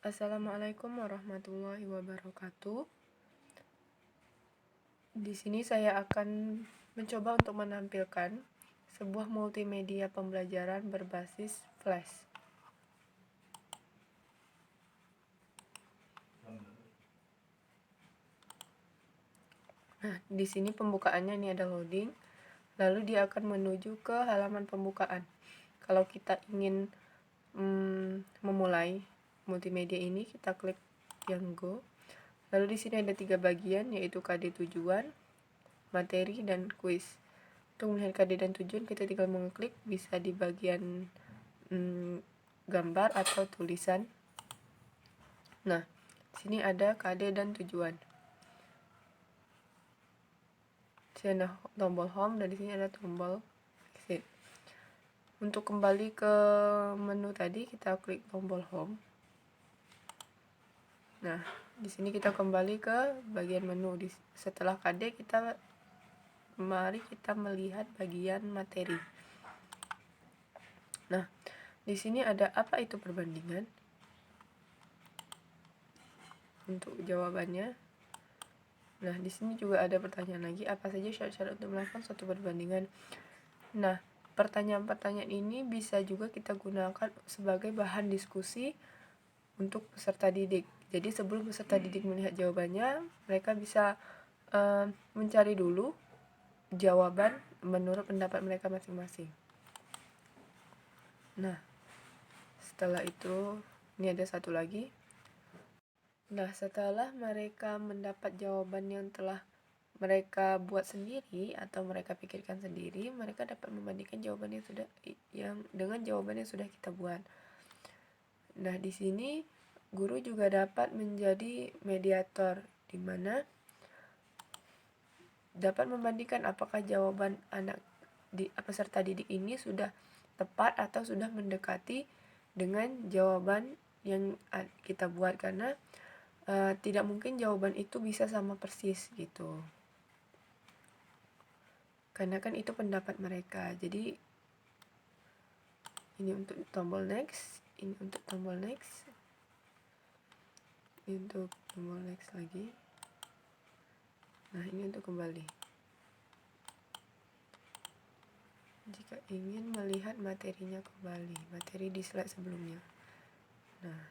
Assalamualaikum warahmatullahi wabarakatuh. Di sini saya akan mencoba untuk menampilkan sebuah multimedia pembelajaran berbasis Flash. Nah, di sini pembukaannya ini ada loading, lalu dia akan menuju ke halaman pembukaan. Kalau kita ingin memulai multimedia ini, kita klik yang Go. Lalu di sini ada 3 bagian, yaitu KD tujuan, materi, dan kuis. Untuk melihat KD dan tujuan, kita tinggal mengklik, bisa di bagian gambar atau tulisan. Nah, sini ada KD dan tujuan. Di sini ada tombol home dan di sini ada tombol exit. Untuk kembali ke menu tadi, kita klik tombol home. Nah, di sini kita kembali ke bagian menu. Setelah KD, mari kita melihat bagian materi. Nah, di sini ada apa itu perbandingan? Untuk jawabannya, nah di sini juga ada pertanyaan lagi, apa saja syarat-syarat untuk melakukan suatu perbandingan. Nah, pertanyaan-pertanyaan ini bisa juga kita gunakan sebagai bahan diskusi untuk peserta didik. Jadi sebelum peserta didik melihat jawabannya, mereka bisa mencari dulu jawaban menurut pendapat mereka masing-masing. Nah, setelah itu, ini ada satu lagi. Nah, setelah mereka mendapat jawaban yang telah mereka buat sendiri atau mereka pikirkan sendiri, mereka dapat membandingkan jawaban dengan jawaban yang sudah kita buat. Nah, di sini guru juga dapat menjadi mediator, di mana dapat membandingkan apakah jawaban peserta didik ini sudah tepat atau sudah mendekati dengan jawaban yang kita buat, karena tidak mungkin jawaban itu bisa sama persis gitu, karena kan itu pendapat mereka. Jadi ini untuk tombol next, ini untuk tombol next, ini untuk tombol next lagi. Nah, ini untuk kembali jika ingin melihat materinya kembali, materi di slide sebelumnya. Nah,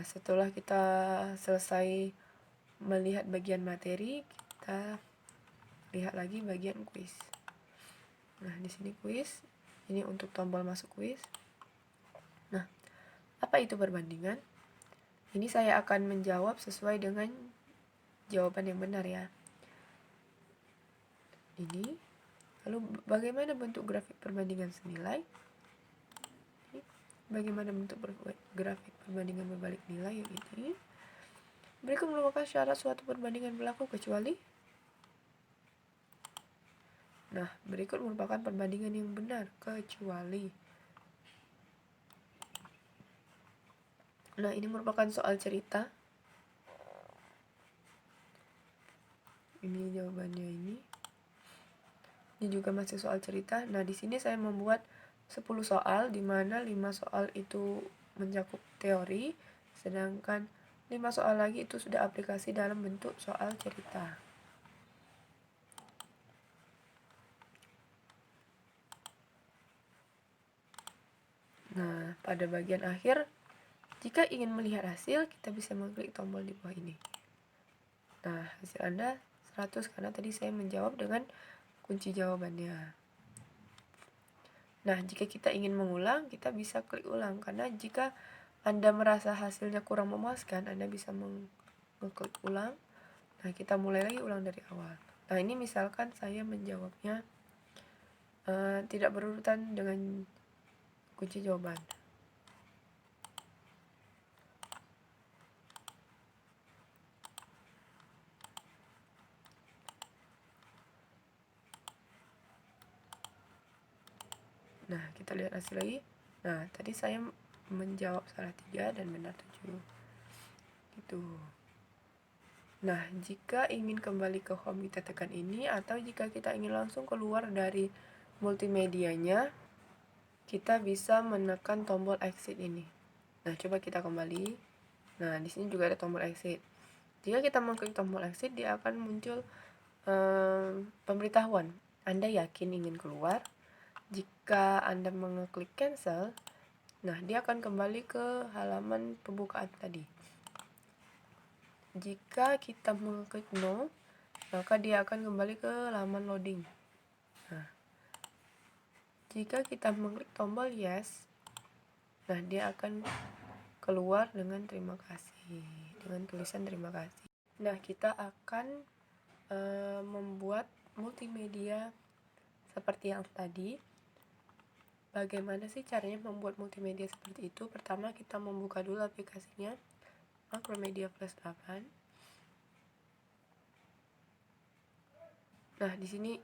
setelah kita selesai melihat bagian materi, kita lihat lagi bagian kuis. Nah, di sini kuis, ini untuk tombol masuk kuis. Nah, apa itu perbandingan? Ini saya akan menjawab sesuai dengan jawaban yang benar ya. Ini, lalu bagaimana bentuk grafik perbandingan senilai? Bagaimana bentuk grafik perbandingan berbalik nilai yang ini? Berikut merupakan syarat suatu perbandingan berlaku kecuali. Nah, berikut merupakan perbandingan yang benar kecuali. Nah, ini merupakan soal cerita. Ini jawabannya ini. Ini juga masih soal cerita. Nah, di sini saya membuat 10 soal, di mana 5 soal itu mencakup teori, sedangkan 5 soal lagi itu sudah aplikasi dalam bentuk soal cerita. Nah, pada bagian akhir, jika ingin melihat hasil, kita bisa mengklik tombol di bawah ini. Nah, hasil Anda 100 karena tadi saya menjawab dengan kunci jawabannya. Nah, jika kita ingin mengulang, kita bisa klik ulang, karena jika Anda merasa hasilnya kurang memuaskan, Anda bisa mengklik ulang. Nah, kita mulai lagi ulang dari awal. Nah, ini misalkan saya menjawabnya tidak berurutan dengan kunci jawaban. Nah, kita lihat hasil lagi. Nah, tadi saya menjawab salah 3 dan benar 7. Gitu. Nah, jika ingin kembali ke home, kita tekan ini, atau jika kita ingin langsung keluar dari multimedianya, kita bisa menekan tombol exit ini. Nah, coba kita kembali. Nah, di sini juga ada tombol exit. Jika kita mengklik tombol exit, dia akan muncul pemberitahuan. Anda yakin ingin keluar? Jika Anda mengeklik cancel, nah dia akan kembali ke halaman pembukaan tadi. Jika kita mengklik no, maka dia akan kembali ke halaman loading. Nah, jika kita mengklik tombol yes, nah dia akan keluar dengan terima kasih, dengan tulisan terima kasih. Nah, kita akan membuat multimedia seperti yang tadi. Bagaimana sih caranya membuat multimedia seperti itu? Pertama, kita membuka dulu aplikasinya, Macromedia Flash 8. Nah, di sini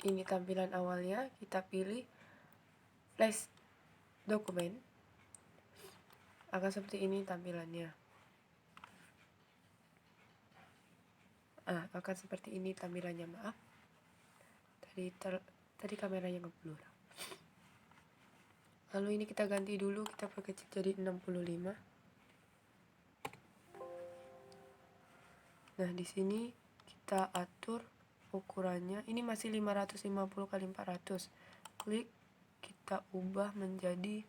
ini tampilan awalnya, kita pilih Flash dokumen. Akan seperti ini tampilannya. Akan seperti ini tampilannya, maaf. Tadi kameranya ngeblur. Lalu ini kita ganti dulu, kita perkecil jadi 65. Nah, di sini kita atur ukurannya. Ini masih 550 kali 400. Klik, kita ubah menjadi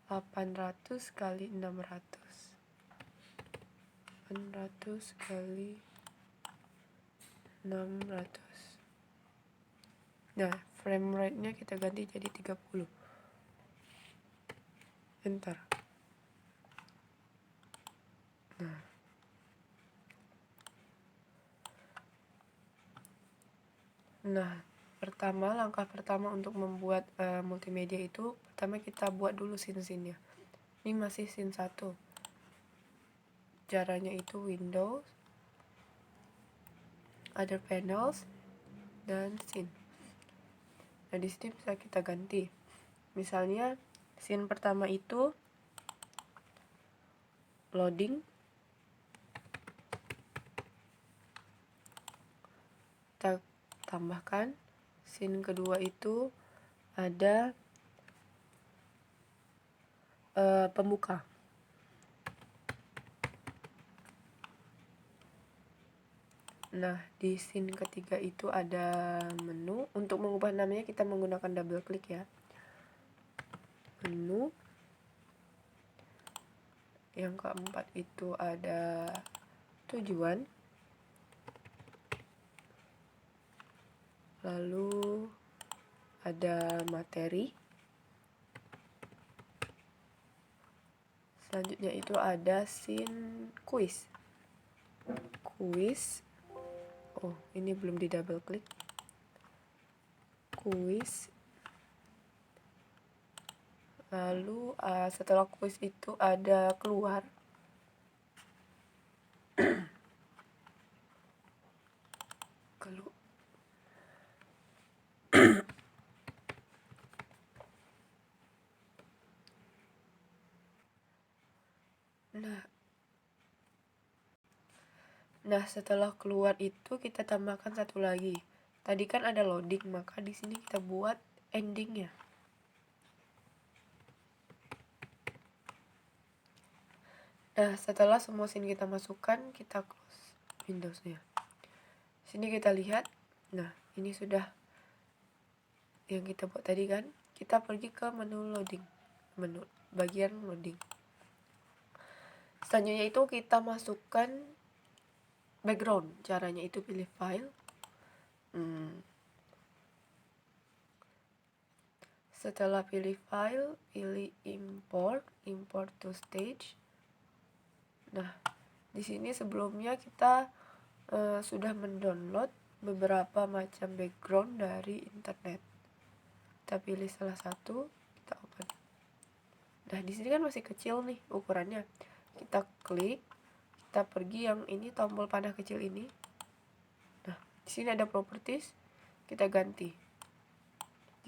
800 kali 600. 800 kali 600. Nah, frame rate-nya kita ganti jadi 30. Enter. Nah, langkah pertama untuk membuat multimedia itu, pertama kita buat dulu scene-nya. Ini masih scene 1. Caranya itu Windows, Other Panels, dan Scene. Nah, di sini bisa kita ganti. Misalnya, scene pertama itu loading. Kita tambahkan. Scene kedua itu ada pembuka. Nah, di scene ketiga itu ada menu. Untuk mengubah namanya kita menggunakan double klik ya. Menu. Yang keempat itu ada tujuan. Lalu ada materi. Selanjutnya itu ada scene quiz. Oh, ini belum di double klik. Quiz. Lalu setelah quiz itu ada keluar. Nah, setelah keluar itu kita tambahkan satu lagi. Tadi kan ada loading, maka di sini kita buat endingnya. Nah, setelah semua scene kita masukkan, kita close Windows-nya. Sini kita lihat. Nah, ini sudah yang kita buat tadi kan. Kita pergi ke menu loading. Menu bagian loading. Selanjutnya itu kita masukkan background. Caranya itu pilih file. Setelah pilih file, pilih import to stage. Nah, di sini sebelumnya kita sudah mendownload beberapa macam background dari internet. Kita pilih salah satu, kita open. Nah, di sini kan masih kecil nih ukurannya. Kita klik, kita pergi yang ini tombol panah kecil ini. Nah, di sini ada properties, kita ganti.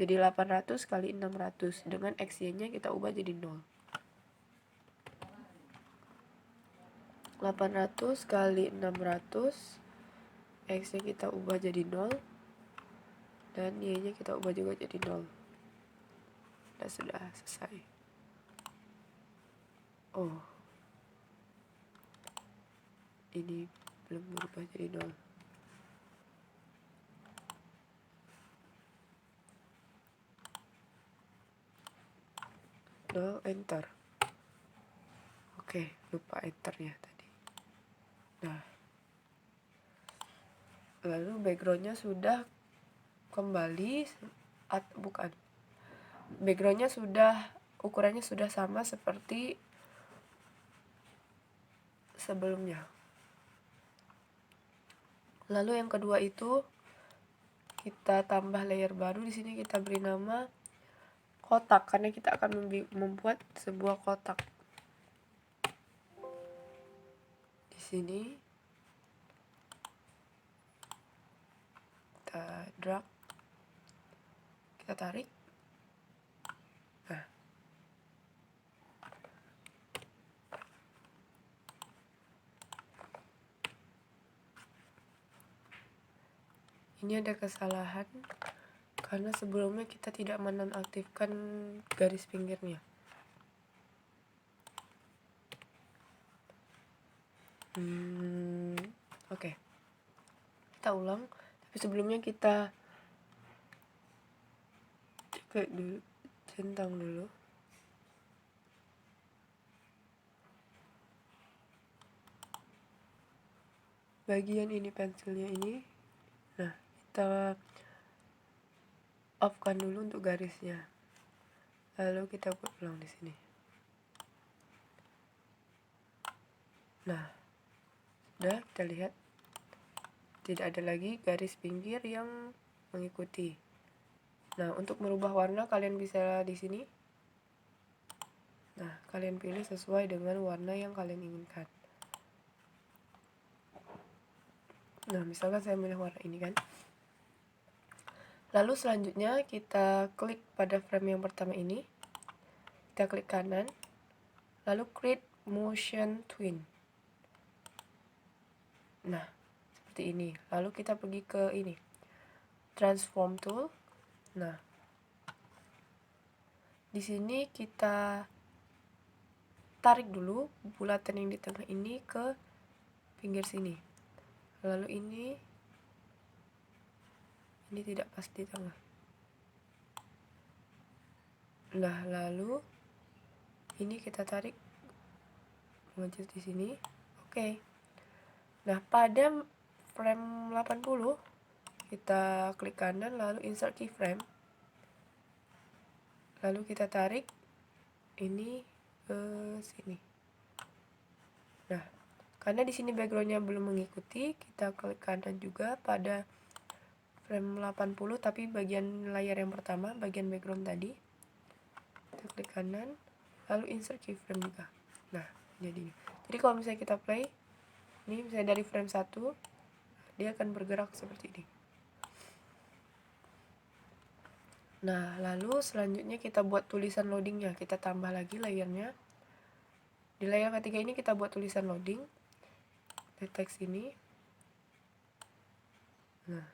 Jadi 800 kali 600 dengan XY-nya kita ubah jadi 0. 800 kali 600 X-nya kita ubah jadi 0 dan Y-nya kita ubah juga jadi 0. sudah selesai. Oh, ini belum berubah jadi 0. Enter. Oke, lupa enternya tadi. Nah, lalu backgroundnya sudah kembali, bukan, backgroundnya sudah, ukurannya sudah sama seperti sebelumnya. Lalu yang kedua itu kita tambah layer baru. Di sini kita beri nama kotak karena kita akan membuat sebuah kotak. Di sini kita drag, kita tarik. Nah, ini ada kesalahan karena sebelumnya kita tidak menonaktifkan garis pinggirnya. Oke. Kita ulang, tapi sebelumnya kita cek dulu, centang dulu. Bagian ini pensilnya ini. Nah, kita off-kan dulu untuk garisnya. Lalu kita buat ulang di sini. Nah, sudah, kita lihat tidak ada lagi garis pinggir yang mengikuti. Nah, untuk merubah warna kalian bisa di sini. Nah, kalian pilih sesuai dengan warna yang kalian inginkan. Nah, misalkan saya milih warna ini kan. Lalu selanjutnya kita klik pada frame yang pertama ini. Kita klik kanan. Lalu create motion twin. Nah, seperti ini. Lalu kita pergi ke ini, transform tool. Nah, di sini kita tarik dulu bulatan yang di tengah ini ke pinggir sini. Lalu ini tidak pas di tengah. Nah, lalu ini kita tarik mengejar di sini. Oke. Nah, pada frame 80 kita klik kanan lalu insert keyframe. Lalu kita tarik ini ke sini. Nah, karena di sini backgroundnya belum mengikuti, kita klik kanan juga pada frame 80 tapi bagian layar yang pertama, bagian background tadi. Kita klik kanan, lalu insert keyframe juga. Nah, jadi kalau misalnya kita play, ini misalnya dari frame 1, dia akan bergerak seperti ini. Nah, lalu selanjutnya kita buat tulisan loadingnya. Kita tambah lagi layernya. Di layer ketiga ini kita buat tulisan loading. Di teks ini. Nah,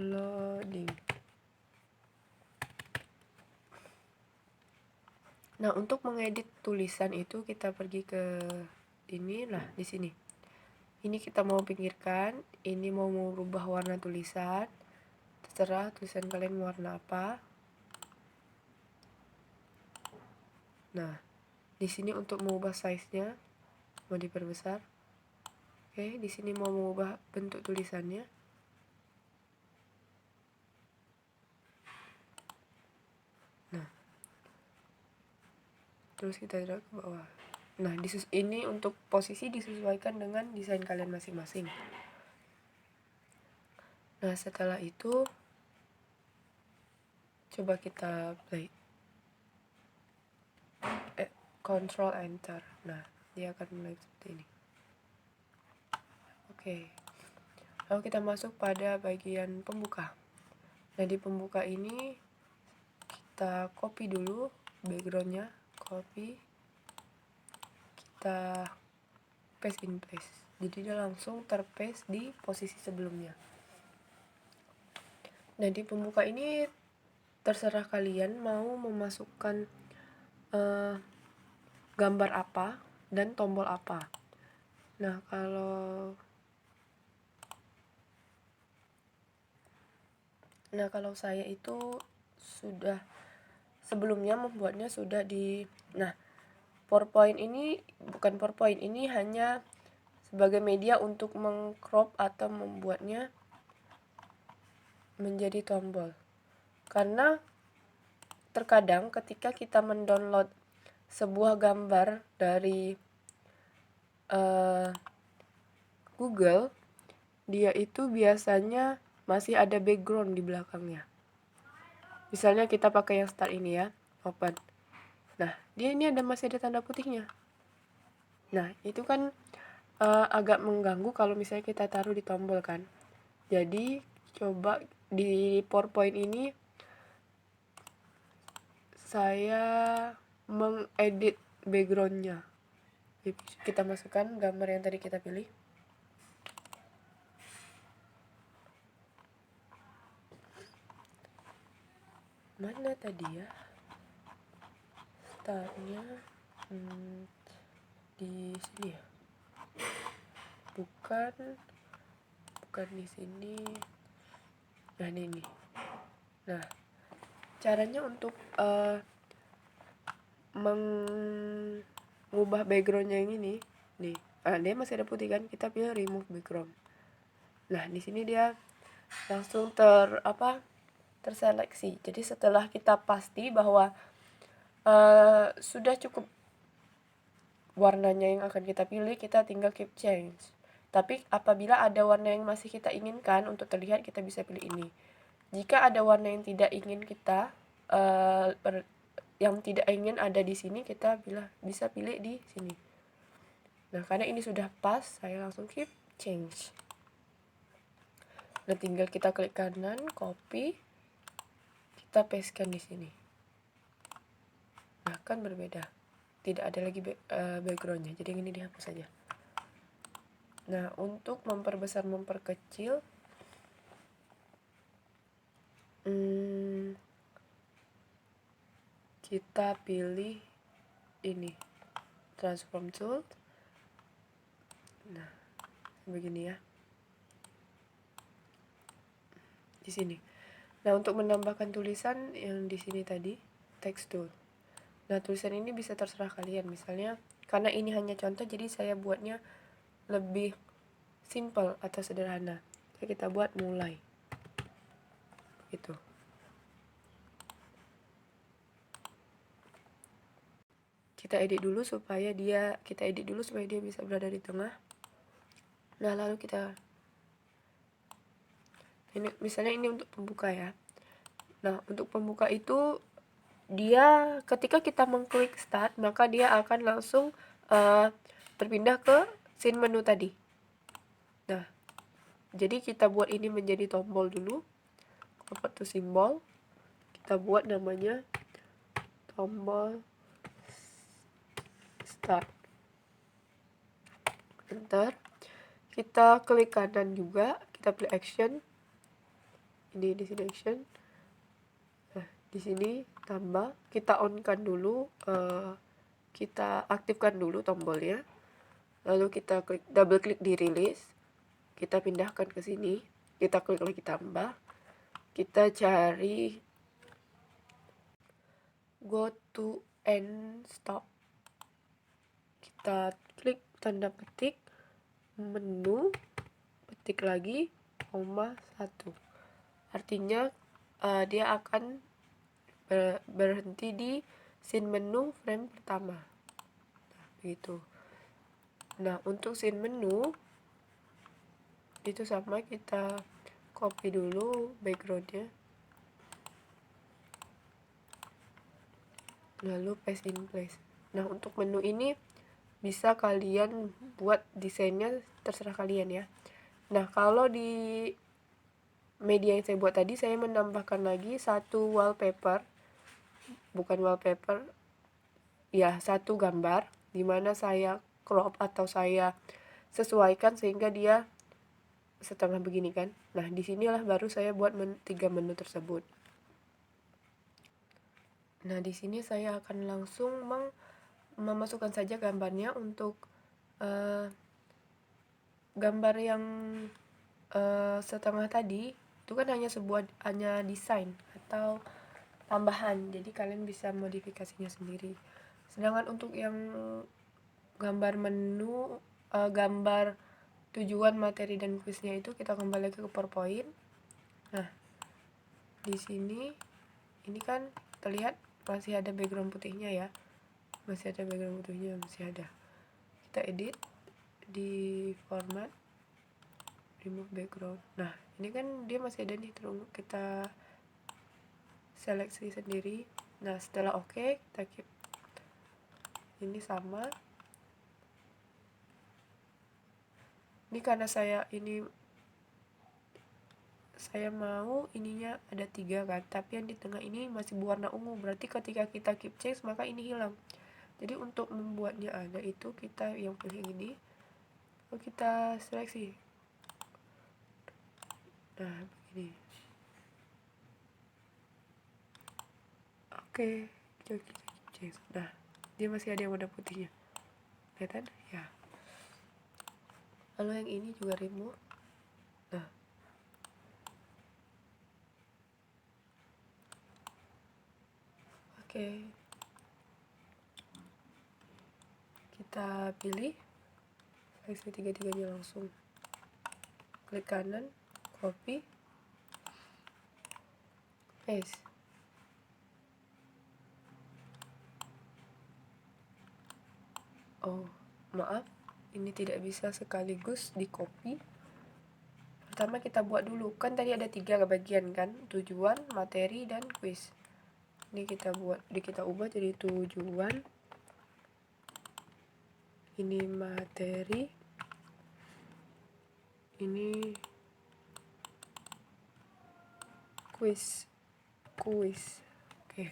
loading. Nah, untuk mengedit tulisan itu kita pergi ke ini, nah di sini. Ini kita mau pinggirkan, ini mau merubah warna tulisan. Terserah tulisan kalian warna apa. Nah, di sini untuk mengubah size-nya mau diperbesar. Oke, di sini mau mengubah bentuk tulisannya. Nah, terus kita drag ke bawah. Nah, ini untuk posisi disesuaikan dengan desain kalian masing-masing. Nah, setelah itu coba kita play. Control Enter. Nah, dia akan mulai seperti ini. Oke. Lalu kita masuk pada bagian pembuka. Nah, di pembuka ini kita copy dulu backgroundnya, copy, kita paste in place. Jadi dia langsung terpaste di posisi sebelumnya. Nah, di pembuka ini terserah kalian mau memasukkan gambar apa dan tombol apa. Nah, kalau saya itu sudah sebelumnya membuatnya sudah di PowerPoint ini bukan PowerPoint, ini hanya sebagai media untuk mengcrop atau membuatnya menjadi tombol. Karena terkadang ketika kita mendownload sebuah gambar dari Google, dia itu biasanya masih ada background di belakangnya. Misalnya kita pakai yang start ini ya, open. Nah, dia ini masih ada tanda putihnya. Nah, itu kan agak mengganggu kalau misalnya kita taruh di tombol kan. Jadi, coba di PowerPoint ini saya mengedit backgroundnya. Kita masukkan gambar yang tadi kita pilih. Mana tadi ya? Startnya di sini ya? Bukan di sini. Nah, ini. Nah, caranya untuk mengubah backgroundnya yang ini nih. Dia masih ada putih kan, kita pilih remove background. Nah, di sini dia langsung terseleksi. Jadi setelah kita pasti bahwa sudah cukup warnanya yang akan kita pilih, kita tinggal keep change. Tapi apabila ada warna yang masih kita inginkan untuk terlihat, kita bisa pilih ini. Jika ada warna yang tidak ingin kita yang tidak ingin ada di sini, kita bisa pilih di sini. Nah, karena ini sudah pas, saya langsung keep change. Nah, tinggal kita klik kanan, copy, kita pastekan di sini. Nah, kan berbeda, tidak ada lagi backgroundnya, jadi ini dihapus saja. Nah, untuk memperbesar memperkecil, kita pilih ini, transform tool. Nah, begini ya, di sini. Nah, untuk menambahkan tulisan yang di sini tadi, text tool. Nah, tulisan ini bisa terserah kalian. Misalnya, karena ini hanya contoh, jadi saya buatnya lebih simple atau sederhana. Jadi kita buat mulai. Gitu. Kita edit dulu supaya dia bisa berada di tengah. Nah, lalu misalnya ini untuk pembuka ya. Nah, untuk pembuka itu dia ketika kita mengklik start, maka dia akan langsung terpindah ke scene menu tadi. Nah, jadi kita buat ini menjadi tombol dulu. Convert to symbol. Kita buat namanya tombol start. Enter. Kita klik kanan juga, kita pilih action. Ini di sini action. Nah, di sini tambah, kita on-kan dulu, kita aktifkan dulu tombolnya. Lalu kita double klik di release. Kita pindahkan ke sini. Kita klik lagi tambah. Kita cari go to end stop. Kita klik tanda petik, menu, petik lagi, koma 1. Artinya dia akan berhenti di scene menu frame pertama. Nah, begitu. Nah, untuk scene menu itu sama, kita copy dulu backgroundnya, lalu paste in place. Nah, untuk menu ini bisa kalian buat desainnya terserah kalian ya. Nah, kalau di media yang saya buat tadi, saya menambahkan lagi satu wallpaper, bukan wallpaper ya, satu gambar dimana saya crop atau saya sesuaikan sehingga dia setengah begini kan. Nah, disinilah baru saya buat 3 menu tersebut. Nah, di sini saya akan langsung memasukkan saja gambarnya. Untuk gambar yang setengah tadi itu kan hanya desain atau tambahan, jadi kalian bisa modifikasinya sendiri. Sedangkan untuk yang gambar menu, gambar tujuan, materi, dan kuisnya itu kita kembali lagi ke PowerPoint. Nah, di sini ini kan terlihat masih ada background putihnya ya, masih ada. Kita edit di format, remove background. Nah, ini kan dia masih ada nih, terus kita seleksi sendiri. Nah, setelah oke, kita keep ini sama. Ini karena saya mau ininya ada 3 kan, tapi yang di tengah ini masih berwarna ungu, berarti ketika kita keep change maka ini hilang. Jadi untuk membuatnya ada itu kita yang pilih ini, lalu kita seleksi. Nah, begini. Oke, kita keep change. Nah, dia masih ada yang warna putihnya, kelihatan ya. Lalu yang ini juga remove. Nah, oke, kita pilih seleksi tiga-tiganya langsung, klik kanan, copy, paste. Oh, maaf, ini tidak bisa sekaligus di copy. Pertama kita buat dulu, kan tadi ada 3 bagian kan, tujuan, materi, dan kuis. Ini kita ubah jadi tujuan, ini materi, ini kuis. Oke.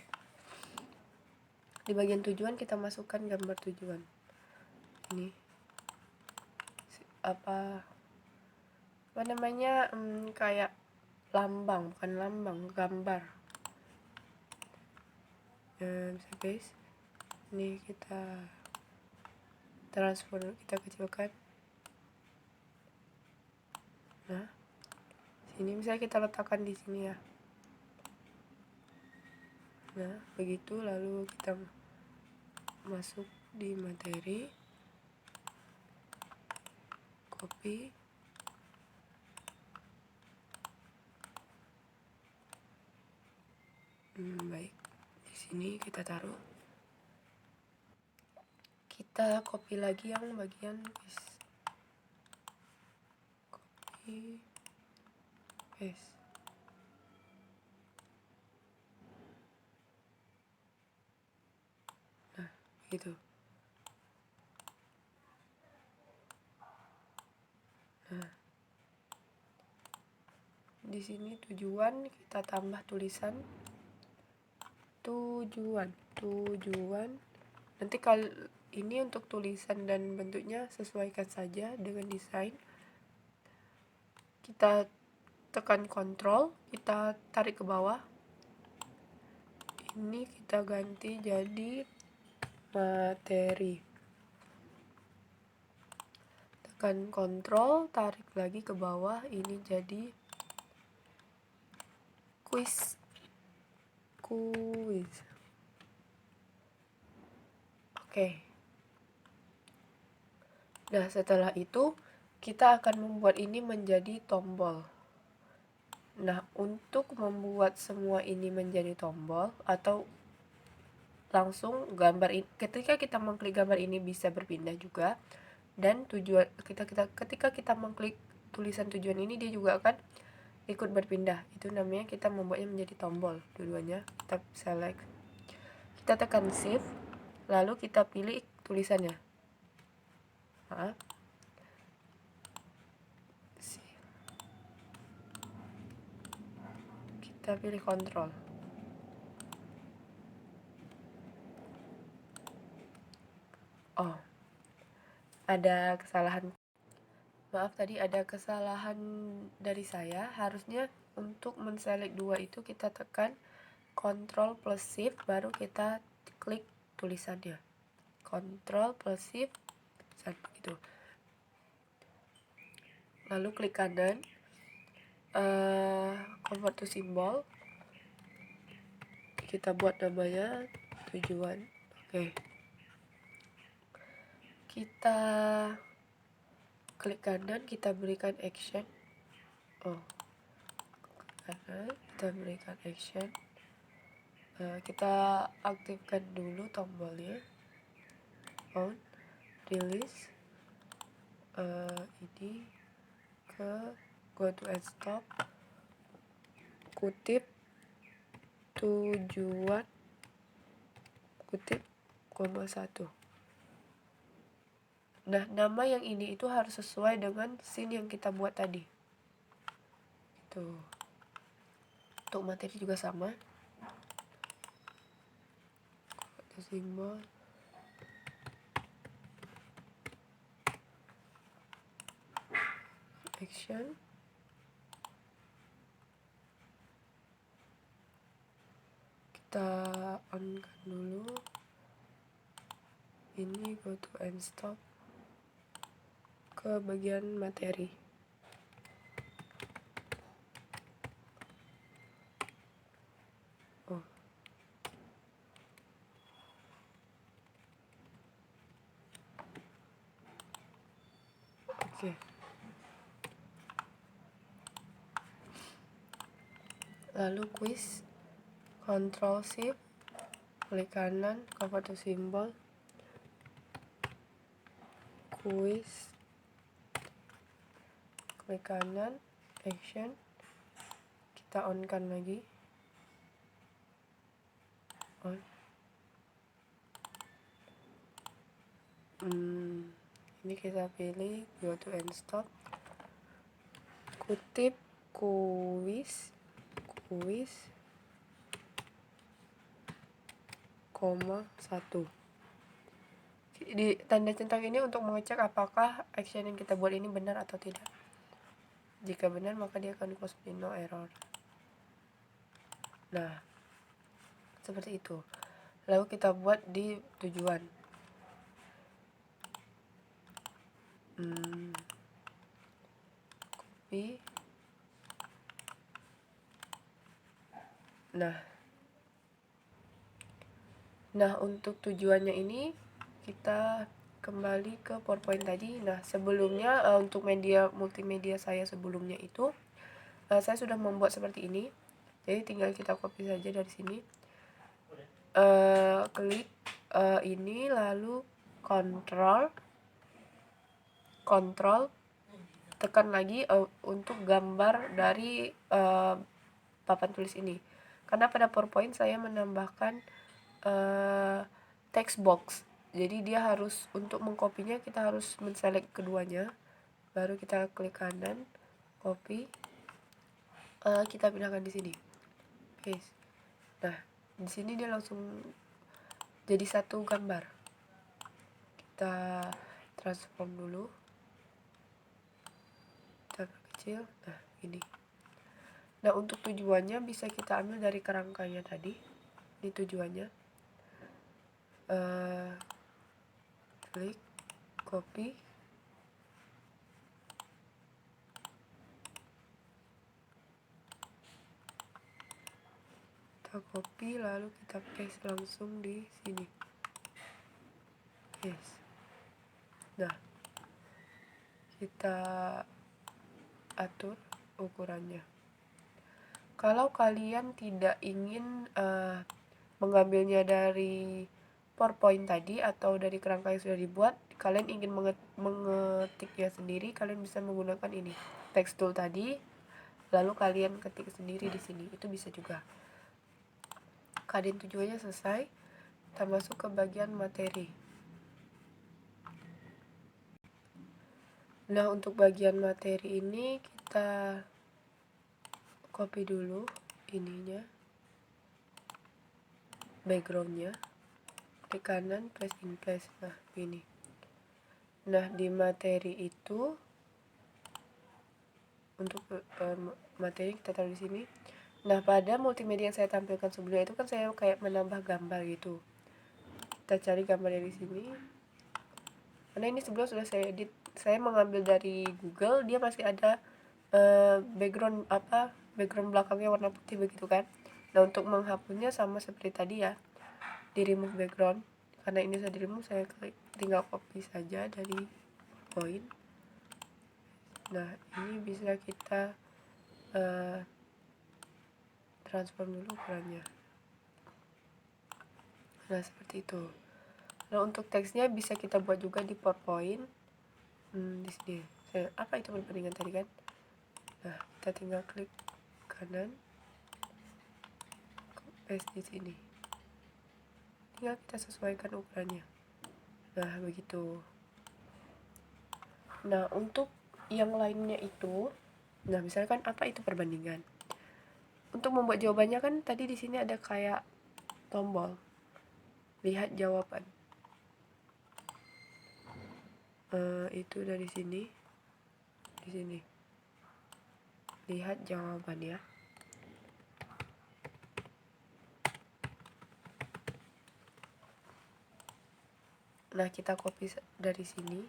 Di bagian tujuan kita masukkan gambar tujuan. Ini apa namanya, kayak lambang, bukan lambang, gambar. Bisa guys, ini kita transfer, kita kecilkan. Nah, sini misalnya kita letakkan di sini ya. Nah, begitu. Lalu kita masuk di materi, copy, baik, di sini kita taruh. Kita copy lagi yang bagian kuis, copy, paste. Nah, gitu. Nah, di sini tujuan kita tambah tulisan tujuan. Nanti kalau ini untuk tulisan dan bentuknya sesuaikan saja dengan desain. Kita tekan kontrol, kita tarik ke bawah. Ini kita ganti jadi materi. Tekan kontrol, tarik lagi ke bawah, ini jadi kuis. Oke. Nah, setelah itu kita akan membuat ini menjadi tombol. Nah, untuk membuat semua ini menjadi tombol atau langsung gambar ini, ketika kita mengklik gambar ini bisa berpindah juga, dan tujuan ketika kita mengklik tulisan tujuan ini dia juga akan ikut berpindah. Itu namanya kita membuatnya menjadi tombol. Dua-duanya kita select, kita tekan shift, lalu kita pilih tulisannya. Maaf, kita pilih kontrol. Oh, ada kesalahan. Maaf, tadi ada kesalahan dari saya. Harusnya untuk menselect 2 itu kita tekan Ctrl plus Shift, baru kita klik tulisannya. Ctrl plus Shift, gitu. Lalu klik kanan, convert to symbol, kita buat namanya tujuan. Oke. Kita klik kanan, kita berikan action. Kanan, kita berikan action. Kita aktifkan dulu tombolnya. On, release. Ini ke go to and stop, kutip tujuan, kutip, koma 1. Nah, nama yang ini itu harus sesuai dengan scene yang kita buat tadi. Tuh. Untuk materi juga sama. Simbol. Action. Kita on kan dulu. Ini go to and stop ke bagian materi. Oke. Lalu quiz, Ctrl Shift, klik kanan, convert to symbol, quiz, klik kanan, action, kita on kan lagi, on. Ini kita pilih go to and stop, kutip quiz, koma 1. Di tanda centang ini untuk mengecek apakah action yang kita buat ini benar atau tidak. Jika benar, maka dia akan close di no error. Nah, seperti itu. Lalu kita buat di tujuan. Copy. Nah, untuk tujuannya ini kita kembali ke PowerPoint tadi. Nah, sebelumnya untuk multimedia saya sebelumnya itu saya sudah membuat seperti ini. Jadi tinggal kita copy saja dari sini. Klik ini, lalu Ctrl, tekan lagi untuk gambar dari papan tulis ini. Karena pada PowerPoint saya menambahkan text box. Jadi dia harus, untuk mengkopinya kita harus menselect keduanya. Baru kita klik kanan, copy. Kita pindahkan di sini. Paste. Nah, di sini dia langsung jadi satu gambar. Kita transform dulu. Kita kecil. Nah, ini. Nah, untuk tujuannya bisa kita ambil dari kerangkanya tadi. Ini tujuannya. Klik, copy. Kita copy, lalu kita paste langsung di sini. Yes. Nah, kita atur ukurannya. Kalau kalian tidak ingin mengambilnya dari PowerPoint tadi atau dari kerangka yang sudah dibuat, kalian ingin mengetiknya sendiri, kalian bisa menggunakan ini, text tool tadi, lalu kalian ketik sendiri di sini, itu bisa juga. Kalian tujuannya selesai, kita masuk ke bagian materi. Nah, untuk bagian materi ini kita copy dulu ininya, backgroundnya, klik kanan, paste in place. Nah, ini. Nah, di materi itu untuk materi kita taruh di sini. Nah, pada multimedia yang saya tampilkan sebelumnya itu kan saya kayak menambah gambar gitu. Kita cari gambar dari sini. Karena ini sebelum sudah saya edit, saya mengambil dari Google, dia masih ada background belakangnya warna putih begitu kan. Nah, untuk menghapusnya sama seperti tadi ya, di remove background. Karena ini sudah di remove, saya tinggal copy saja dari point. Nah, ini bisa kita transform dulu ukurannya. Nah, seperti itu. Nah, untuk teksnya bisa kita buat juga di PowerPoint. Di sini. Apa itu perbandingan tadi kan? Nah, kita tinggal klik kanan, paste di sini. Tinggal kita sesuaikan ukurannya. Nah, begitu. Nah, untuk yang lainnya itu, nah misalkan apa itu perbandingan? Untuk membuat jawabannya kan tadi di sini ada kayak tombol. Lihat jawaban. Itu dari sini. Di sini. Lihat jawaban ya. Nah, kita copy dari sini.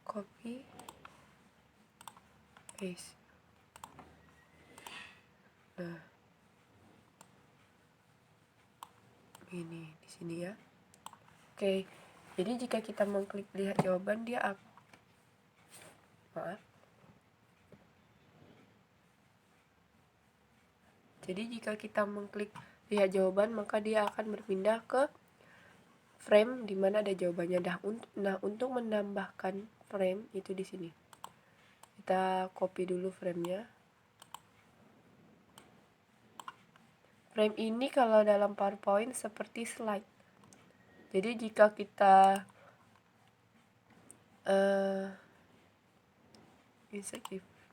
Copy. Paste. Nah. Ini di sini ya. Oke. Jadi jika kita mengklik lihat jawaban, dia Jadi jika kita mengklik lihat jawaban, maka dia akan berpindah ke frame di mana ada jawabannya. Nah, untuk menambahkan frame itu di sini. Kita copy dulu framenya. Frame ini kalau dalam PowerPoint seperti slide. Jadi jika kita insert keyframe.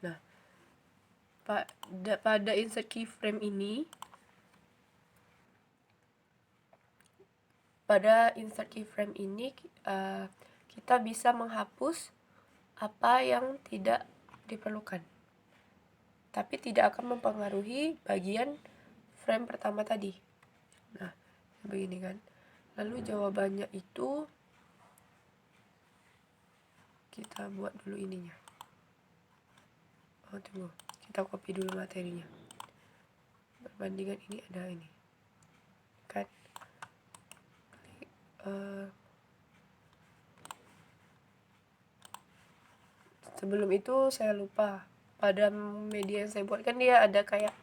Nah, pada insert keyframe ini, kita bisa menghapus apa yang tidak diperlukan, tapi tidak akan mempengaruhi bagian frame pertama tadi. Nah, begini kan. Lalu jawabannya itu kita buat dulu ininya. Tunggu, kita copy dulu materinya. Perbandingan ini ada ini kan. Sebelum itu saya lupa, pada media yang saya buat kan dia ada kayak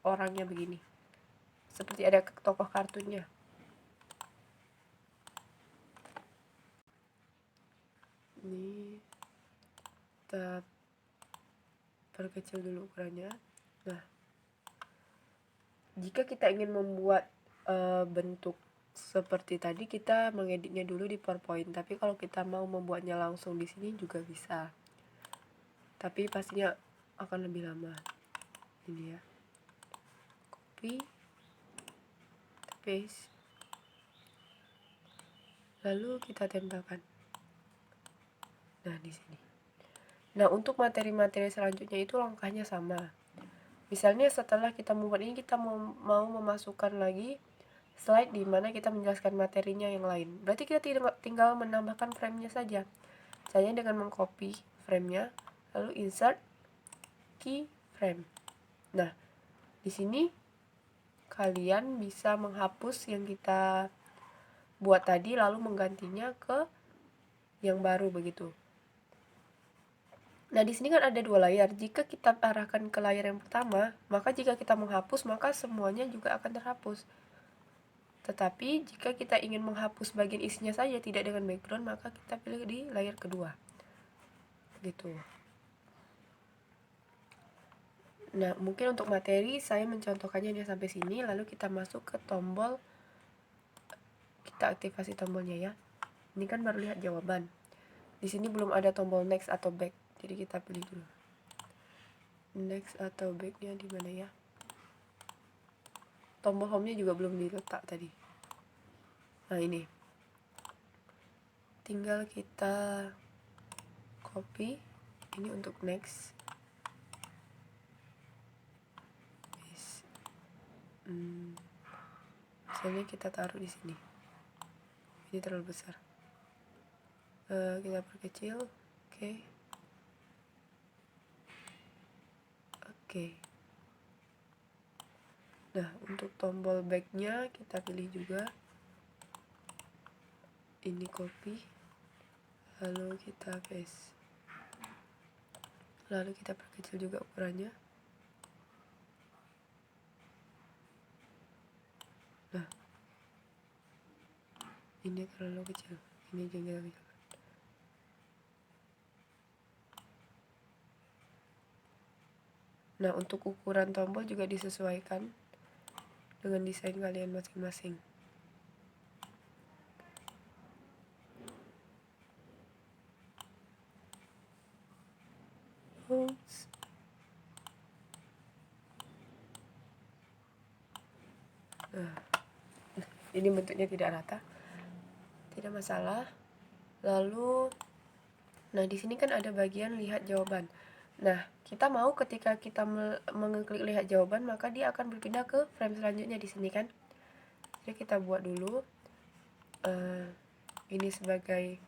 orangnya begini, seperti ada tokoh kartunnya. Ini kita perkecil dulu ukurannya. Nah, jika kita ingin membuat bentuk seperti tadi, kita mengeditnya dulu di PowerPoint. Tapi kalau kita mau membuatnya langsung di sini juga bisa. Tapi pastinya akan lebih lama. Ini ya. Copy, paste. Lalu kita tempelkan. Nah, di sini. Nah, untuk materi-materi selanjutnya itu langkahnya sama. Misalnya setelah kita membuat ini, kita mau memasukkan lagi slide di mana kita menjelaskan materinya yang lain. Berarti kita tinggal menambahkan frame-nya saja. Saya dengan mengcopy frame-nya, lalu insert keyframe. Nah, di sini kalian bisa menghapus yang kita buat tadi lalu menggantinya ke yang baru begitu. Nah, di sini kan ada dua layar. Jika kita arahkan ke layar yang pertama, maka jika kita menghapus, maka semuanya juga akan terhapus. Tetapi jika kita ingin menghapus bagian isinya saja tidak dengan background, maka kita pilih di layar kedua. Gitu. Nah, mungkin untuk materi saya mencontohkannya hanya sampai sini, lalu kita masuk ke tombol, kita aktifasi tombolnya ya. Ini kan baru lihat jawaban. Di sini belum ada tombol next atau back, jadi kita pilih dulu. Next atau backnya di mana ya? Tombol home-nya juga belum diletak tadi. Nah, ini. Tinggal kita copy ini untuk next. misalnya kita taruh di sini, ini terlalu besar, kita perkecil. Oke. Nah, untuk tombol backnya kita pilih juga, ini copy, lalu kita paste, lalu kita perkecil juga ukurannya. Nah, ini terlalu kecil, ini juga kita kecil. Nah, untuk ukuran tombol juga disesuaikan dengan desain kalian masing-masing. Nah, ini bentuknya tidak rata, tidak masalah. Lalu, nah di sini kan ada bagian lihat jawaban. Nah, kita mau ketika kita mengeklik lihat jawaban, maka dia akan berpindah ke frame selanjutnya di sini kan. Jadi kita buat dulu ini sebagai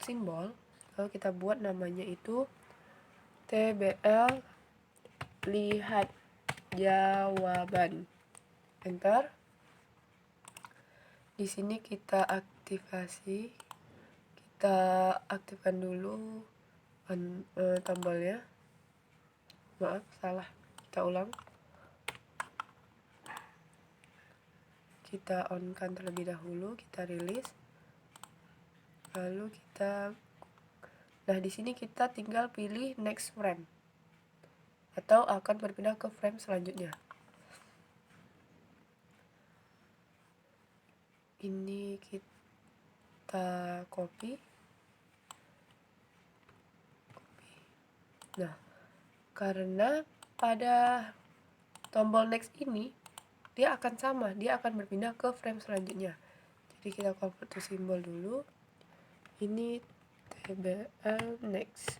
simbol, lalu kita buat namanya itu TBL lihat jawaban. Enter. Di sini kita aktifkan dulu tombolnya. Maaf, salah. Kita ulang. Kita on-kan terlebih dahulu, kita rilis. Lalu nah di sini kita tinggal pilih next frame atau akan berpindah ke frame selanjutnya. Ini kita copy. Nah, karena pada tombol next ini dia akan sama, dia akan berpindah ke frame selanjutnya. Jadi kita convert to simbol dulu. Ini TBL next.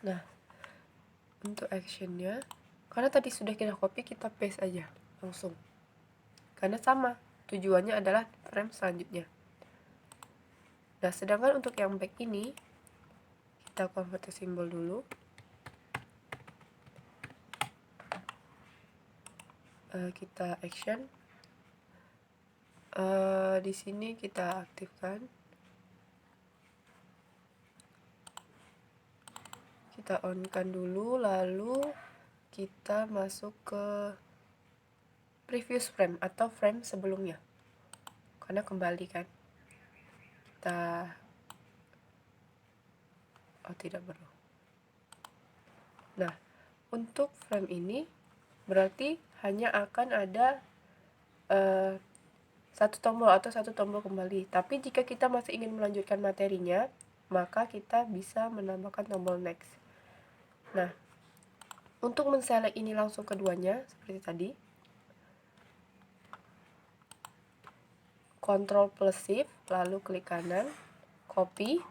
Nah, untuk actionnya, karena tadi sudah kita copy, kita paste aja langsung. Karena sama, tujuannya adalah frame selanjutnya. Nah, sedangkan untuk yang back ini, kita convert to simbol dulu. Kita action. Di sini kita aktifkan. Kita on-kan dulu, lalu kita masuk ke previous frame atau frame sebelumnya. Karena kembali kan. Tidak perlu. Nah, untuk frame ini berarti hanya akan ada satu tombol atau satu tombol kembali. Tapi jika kita masih ingin melanjutkan materinya, maka kita bisa menambahkan tombol next. Nah, untuk men-select ini langsung keduanya seperti tadi, Ctrl plus Shift, lalu klik kanan, copy,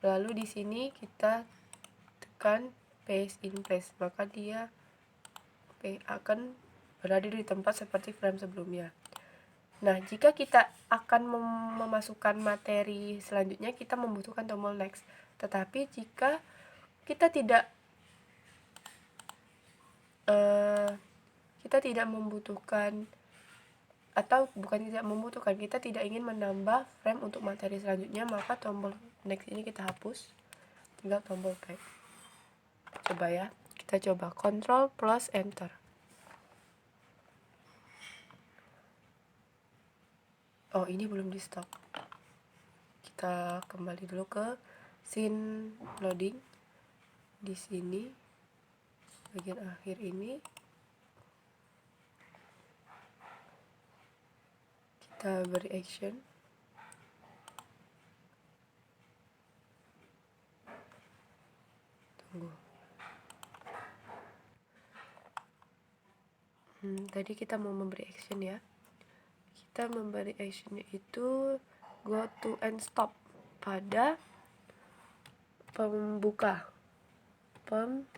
lalu di sini kita tekan paste in place, maka dia akan berada di tempat seperti frame sebelumnya. Nah, jika kita akan memasukkan materi selanjutnya, kita membutuhkan tombol next. Tetapi jika kita tidak membutuhkan, atau bukan tidak membutuhkan, kita tidak ingin menambah frame untuk materi selanjutnya, maka tombol next ini kita hapus, tinggal tombol back. Coba ya, kita coba Ctrl plus Enter. Oh, ini belum di stop. Kita kembali dulu ke scene loading. Di sini bagian akhir ini kita beri action. Tunggu. Tadi kita mau memberi action ya. Kita memberi actionnya itu go to and stop pada pembuka. pembuka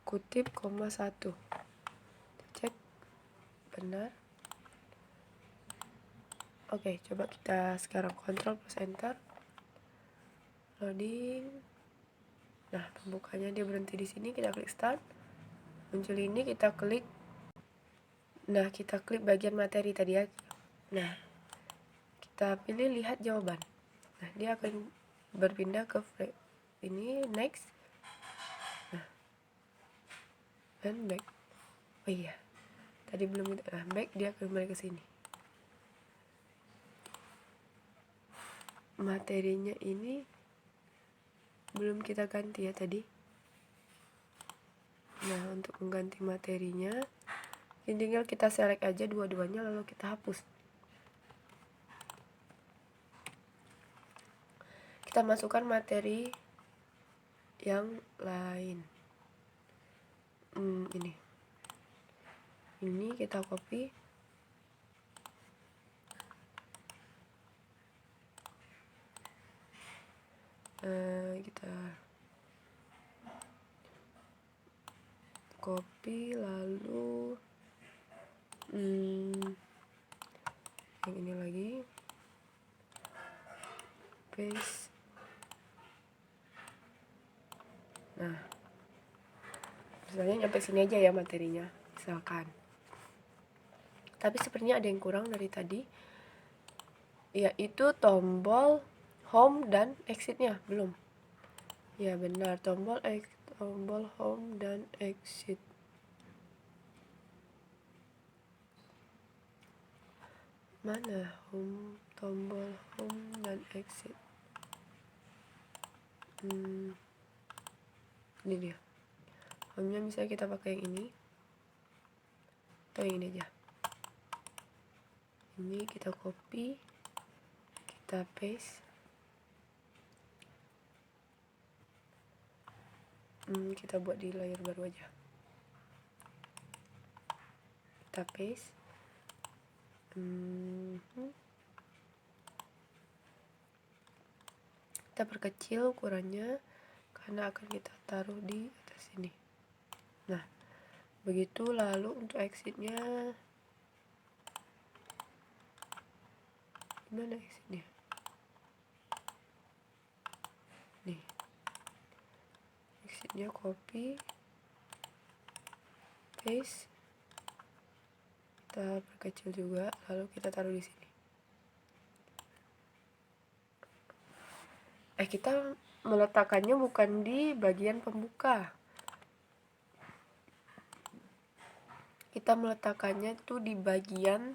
kutip koma 1. Cek benar. Oke, coba kita sekarang Ctrl plus Enter. Loading. Nah, pembukanya dia berhenti di sini, kita klik Start. Muncul ini, kita klik. Nah, kita klik bagian materi tadi ya. Nah, kita pilih lihat jawaban. Nah, dia akan berpindah ke ini, next. Nah, dan back. Oh iya, tadi belum kita, nah back, dia kembali ke sini. Materinya ini belum kita ganti ya tadi. Nah, untuk mengganti materinya, tinggal kita select aja dua-duanya lalu kita hapus. Kita masukkan materi yang lain. Ini kita copy. Kita copy lalu yang ini lagi paste. Nah, misalnya nyampe sini aja ya materinya, misalkan. Tapi sepertinya ada yang kurang dari tadi, yaitu tombol home dan exitnya belum. Ya benar, tombol home dan exit. Mana tombol home dan exit? Ini dia. Home-nya misalnya kita pakai yang ini. Atau yang ini aja. Ini kita copy, kita paste. Kita buat di layar baru aja. Kita paste. Kita perkecil ukurannya karena akan kita taruh di atas sini. Nah, begitu. Lalu untuk exitnya, gimana exitnya? Nih, exitnya copy, paste, kita perkecil juga, lalu kita taruh di sini. Kita meletakkannya bukan di bagian pembuka. Kita meletakkannya tuh di bagian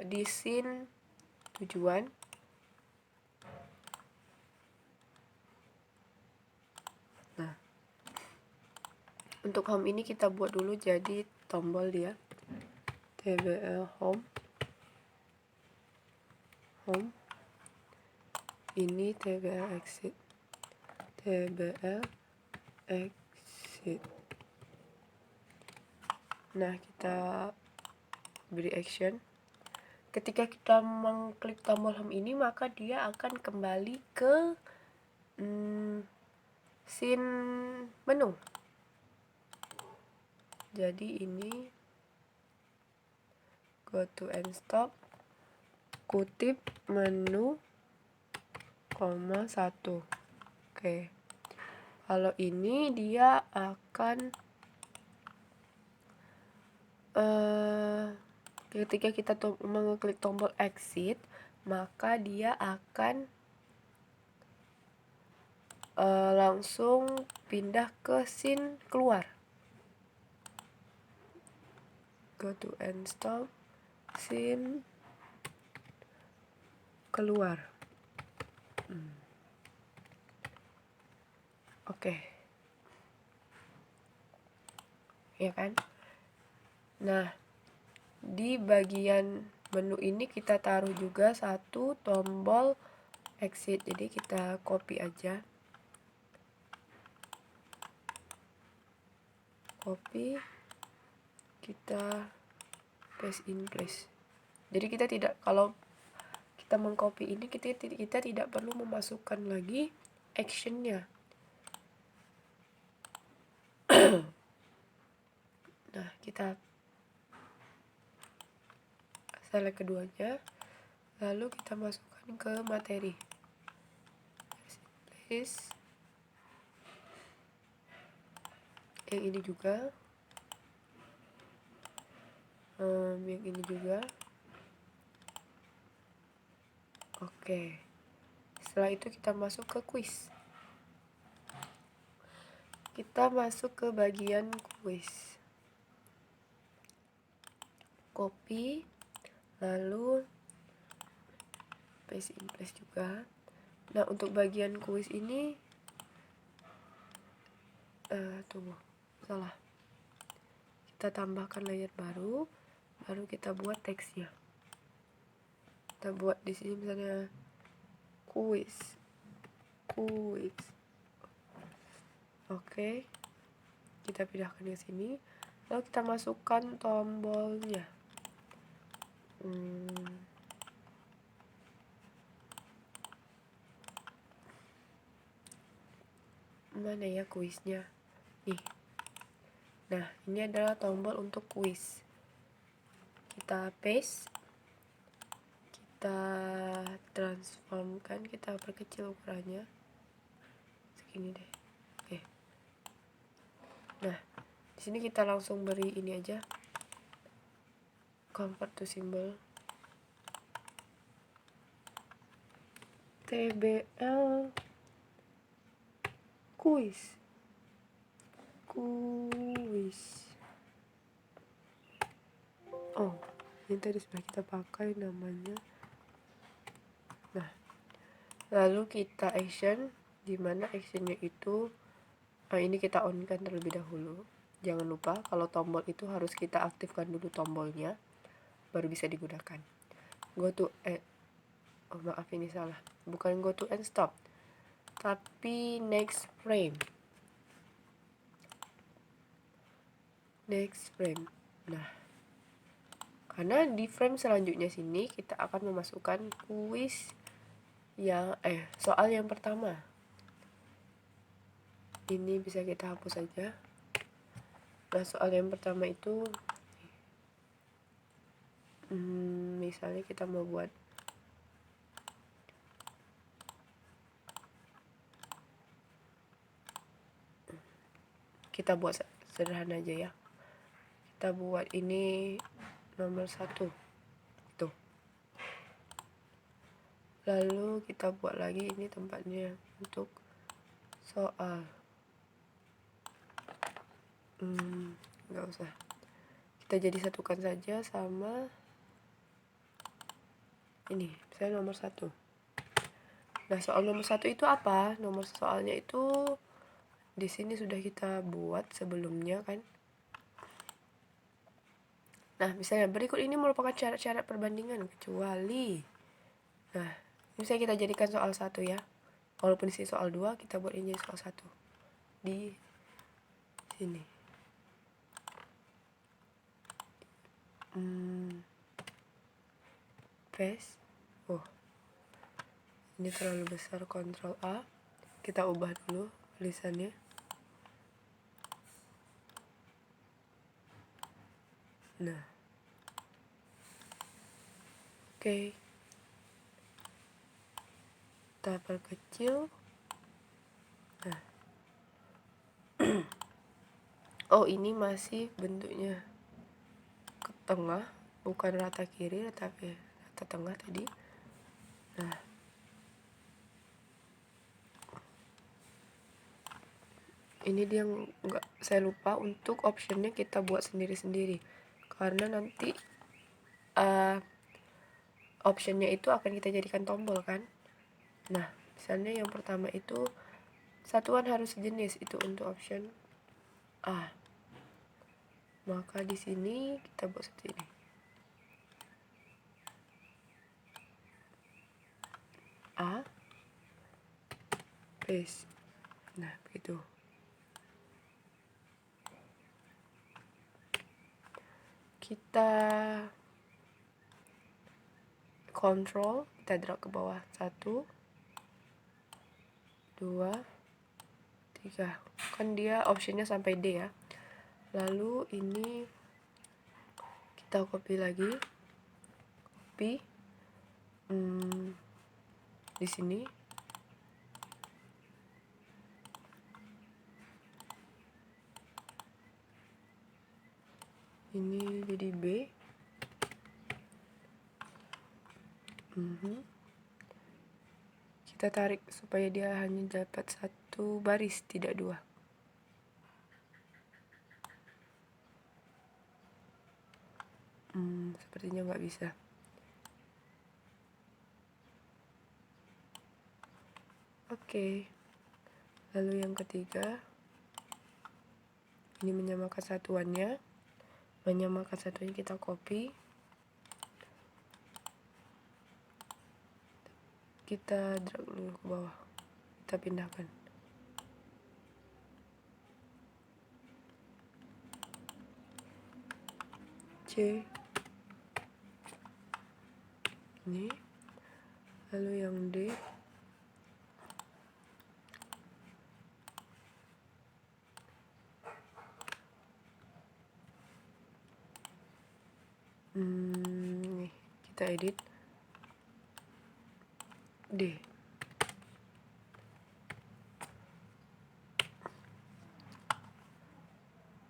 di scene tujuan. Nah, untuk home ini kita buat dulu jadi tombol dia, tbl home. Ini tbl exit. Nah, kita beri action. Ketika kita mengklik tombol home ini, maka dia akan kembali ke scene menu. Jadi ini go to and stop, kutip menu, koma 1. Oke. Kalau ini dia akan ketika kita mengklik tombol exit, maka dia akan langsung pindah ke scene keluar. Go to and stop, scene keluar. Oke. Ya kan? Nah, di bagian menu ini kita taruh juga satu tombol exit. Jadi kita copy aja. Copy, kita paste in place. Jadi kita tidak, kalau kita mengcopy ini, kita tidak perlu memasukkan lagi actionnya. Nah, kita select keduanya, lalu kita masukkan ke materi. Place. Yang ini juga, yang ini juga. Oke. Setelah itu kita masuk ke quiz. Kita masuk ke bagian quiz. Copy, lalu paste in place juga. Nah, untuk bagian quiz ini tunggu, salah. Kita tambahkan layer baru kita buat teksnya. Kita buat di sini misalnya quiz. Oke. Kita pindahkan ke sini. Lalu kita masukkan tombolnya. Mana ya kuisnya? Nih. Nah, ini adalah tombol untuk kuis. Kita paste. Kita transformkan, kita perkecil ukurannya. Segini deh. Oke. Nah, di sini kita langsung beri ini aja. Convert to symbol. TBL kuis. Oh, ini tadi sudah kita pakai namanya. Nah, lalu kita action, dimana actionnya itu ini kita on kan terlebih dahulu. Jangan lupa kalau tombol itu harus kita aktifkan dulu tombolnya, baru bisa digunakan. Go to end. Oh, maaf, ini salah. Bukan go to end stop, tapi next frame. Nah, karena di frame selanjutnya sini kita akan memasukkan kuis yang soal yang pertama. Ini bisa kita hapus saja. Nah, soal yang pertama itu misalnya kita mau buat sederhana aja ya. Kita buat ini nomor 1 tuh. Lalu kita buat lagi ini tempatnya untuk soal. Nggak usah, kita jadi satukan saja sama ini, misalnya nomor 1. Nah, soal nomor 1 itu apa? Nomor soalnya itu di sini sudah kita buat sebelumnya kan. Nah, misalnya berikut ini merupakan syarat-syarat perbandingan kecuali. Nah, ini bisa kita jadikan soal 1 ya. Walaupun isi soal 2, kita buat ini soal 1 di sini. Paste. Oh, ini terlalu besar, Ctrl A. Kita ubah dulu tulisannya. Nah, oke. Kita perkecil. Nah. Oh, ini masih bentuknya ke tengah, bukan rata kiri tapi rata tengah tadi. Nah, ini dia saya lupa untuk optionnya kita buat sendiri-sendiri, karena nanti optionnya itu akan kita jadikan tombol kan. Nah, misalnya yang pertama itu satuan harus sejenis, itu untuk option A. Maka di sini kita buat seperti ini. A, paste. Nah, begitu. kita kontrol, kita drag ke bawah, 1 2 3, kan dia optionnya sampai D ya. Lalu ini kita copy lagi, copy di sini, ini jadi B. Kita tarik supaya dia hanya dapat 1 baris, tidak 2. Sepertinya nggak bisa. Oke. Lalu yang ketiga, ini menyamakan satuannya. Menyamakan satuannya kita copy. Kita drag dulu ke bawah. Kita pindahkan. C. Ini. Lalu yang D. Nih, kita edit D.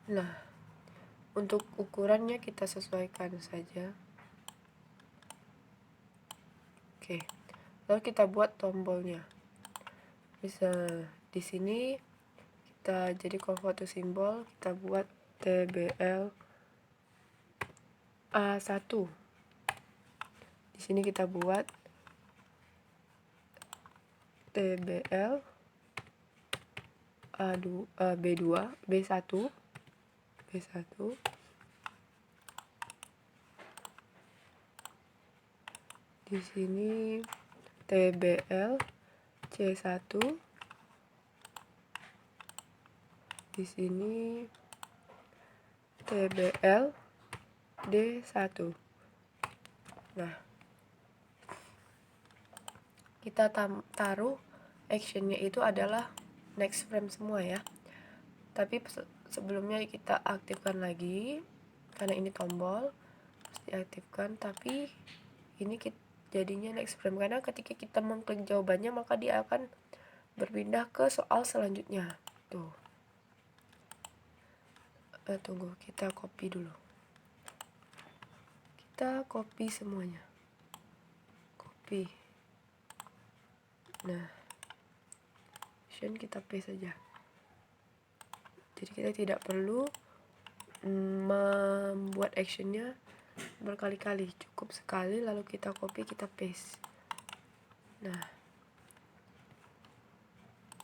Nah, untuk ukurannya kita sesuaikan saja. Oke. Lalu kita buat tombolnya. Bisa di sini kita jadi convert to symbol, kita buat TBL A1. Di sini kita buat TBL B2, B1. Di sini TBL C1. Di sini TBL D1. Nah, kita taruh actionnya itu adalah next frame semua ya. Tapi sebelumnya kita aktifkan lagi, karena ini tombol harus diaktifkan. Tapi ini jadinya next frame, karena ketika kita mengklik jawabannya maka dia akan berpindah ke soal selanjutnya. Tuh. Tunggu, kita copy dulu. Kita copy semuanya. Copy. Nah, option kita paste saja. Jadi kita tidak perlu membuat actionnya berkali-kali, cukup sekali lalu kita copy, kita paste. Nah,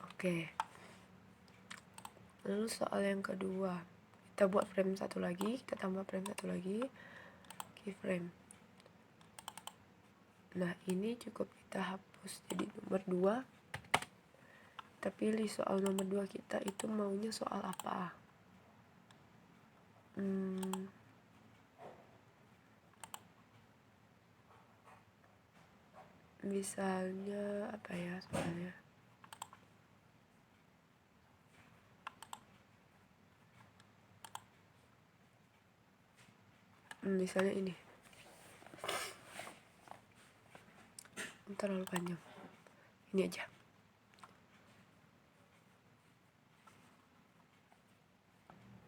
oke. Lalu soal yang kedua, kita buat frame satu lagi, kita tambah frame satu lagi, keyframe. Nah, ini cukup kita hapus jadi nomor 2. Kita pilih soal nomor 2 kita itu maunya soal apa. Misalnya apa ya soalnya? Misalnya ini. Terlalu panjang. Ini aja.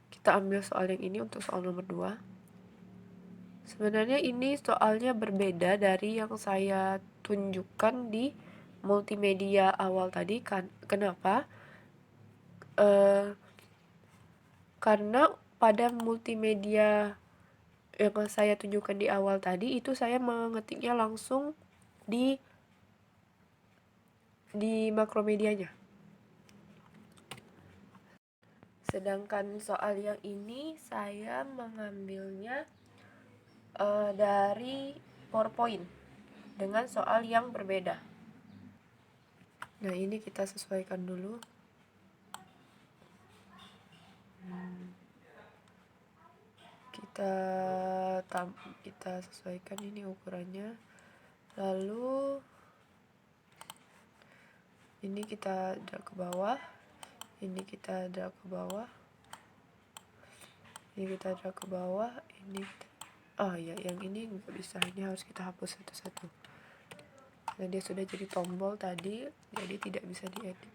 Kita ambil soal yang ini untuk soal nomor 2. Sebenarnya ini soalnya berbeda dari yang saya tunjukkan di multimedia awal tadi. Kenapa? Karena pada multimedia yang saya tunjukkan di awal tadi itu saya mengetiknya langsung di makromedianya. Sedangkan soal yang ini saya mengambilnya dari PowerPoint dengan soal yang berbeda. Nah, ini kita sesuaikan dulu. kita sesuaikan ini ukurannya. Lalu ini kita drag ke bawah, ini kita drag ke bawah, ini kita drag ke bawah, ini kita, ya yang ini nggak bisa, ini harus kita hapus satu-satu karena dia sudah jadi tombol tadi, jadi tidak bisa diedit.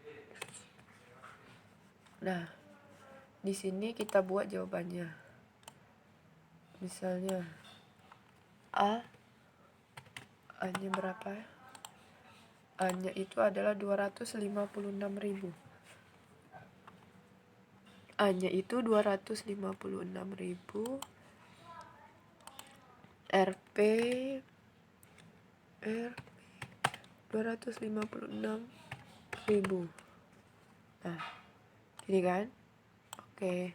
Nah, di sini kita buat jawabannya. Misalnya A-nya berapa? A-nya itu adalah 256.000. A-nya itu 256.000. RP 256.000. Nah, ini kan? Oke.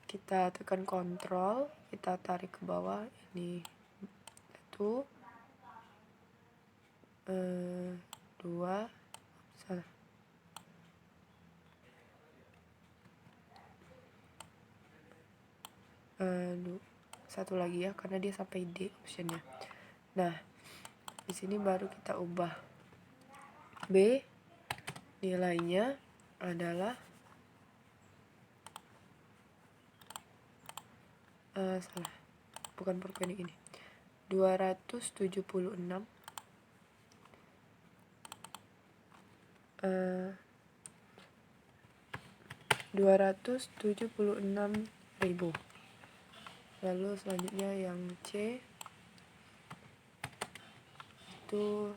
Kita tekan kontrol, kita tarik ke bawah, ini itu 2 salah. Satu lagi ya, karena dia sampai D optionnya. Nah, di sini baru kita ubah. B nilainya adalah salah, bukan perpending ini, 276 276.000. Lalu selanjutnya yang C itu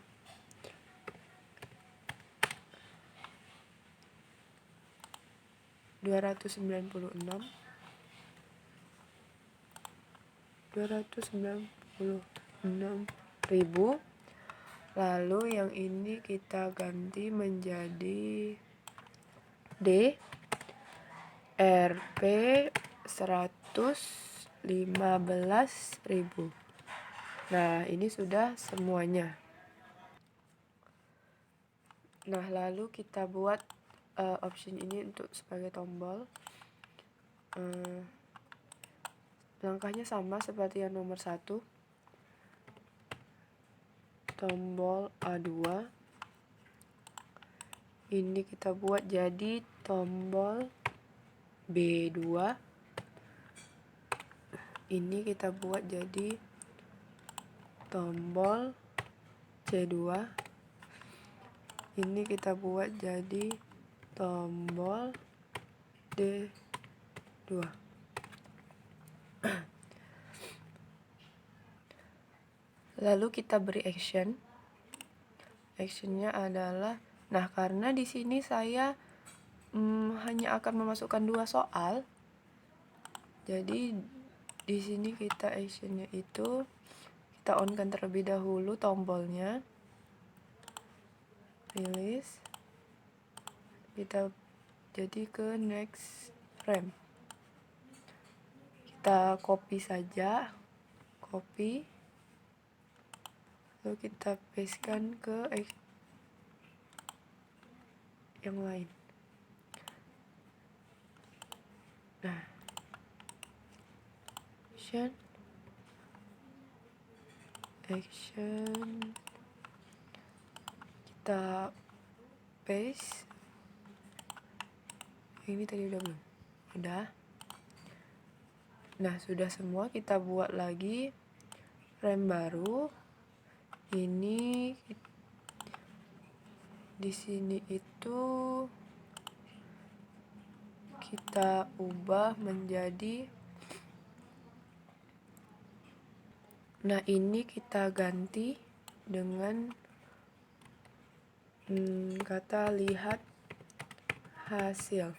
296.000. Lalu yang ini kita ganti menjadi D, RP 115.000. Nah, ini sudah semuanya. Nah, lalu kita buat option ini untuk sebagai tombol. Langkahnya sama seperti yang nomor 1. Tombol A2. Ini kita buat jadi tombol B2. Ini kita buat jadi tombol C2. Ini kita buat jadi tombol D2. Lalu kita beri action. Actionnya adalah, nah karena di sini saya hanya akan memasukkan 2 soal, jadi di sini kita actionnya itu kita on-kan terlebih dahulu tombolnya, release, kita jadi ke next frame, kita copy saja, copy, lalu kita pastekan ke yang lain. Nah, action, kita paste. Ini tadi udah belum? Udah. Nah, sudah semua, kita buat lagi frame baru. Ini di sini itu kita ubah menjadi, nah ini kita ganti dengan kata lihat hasil.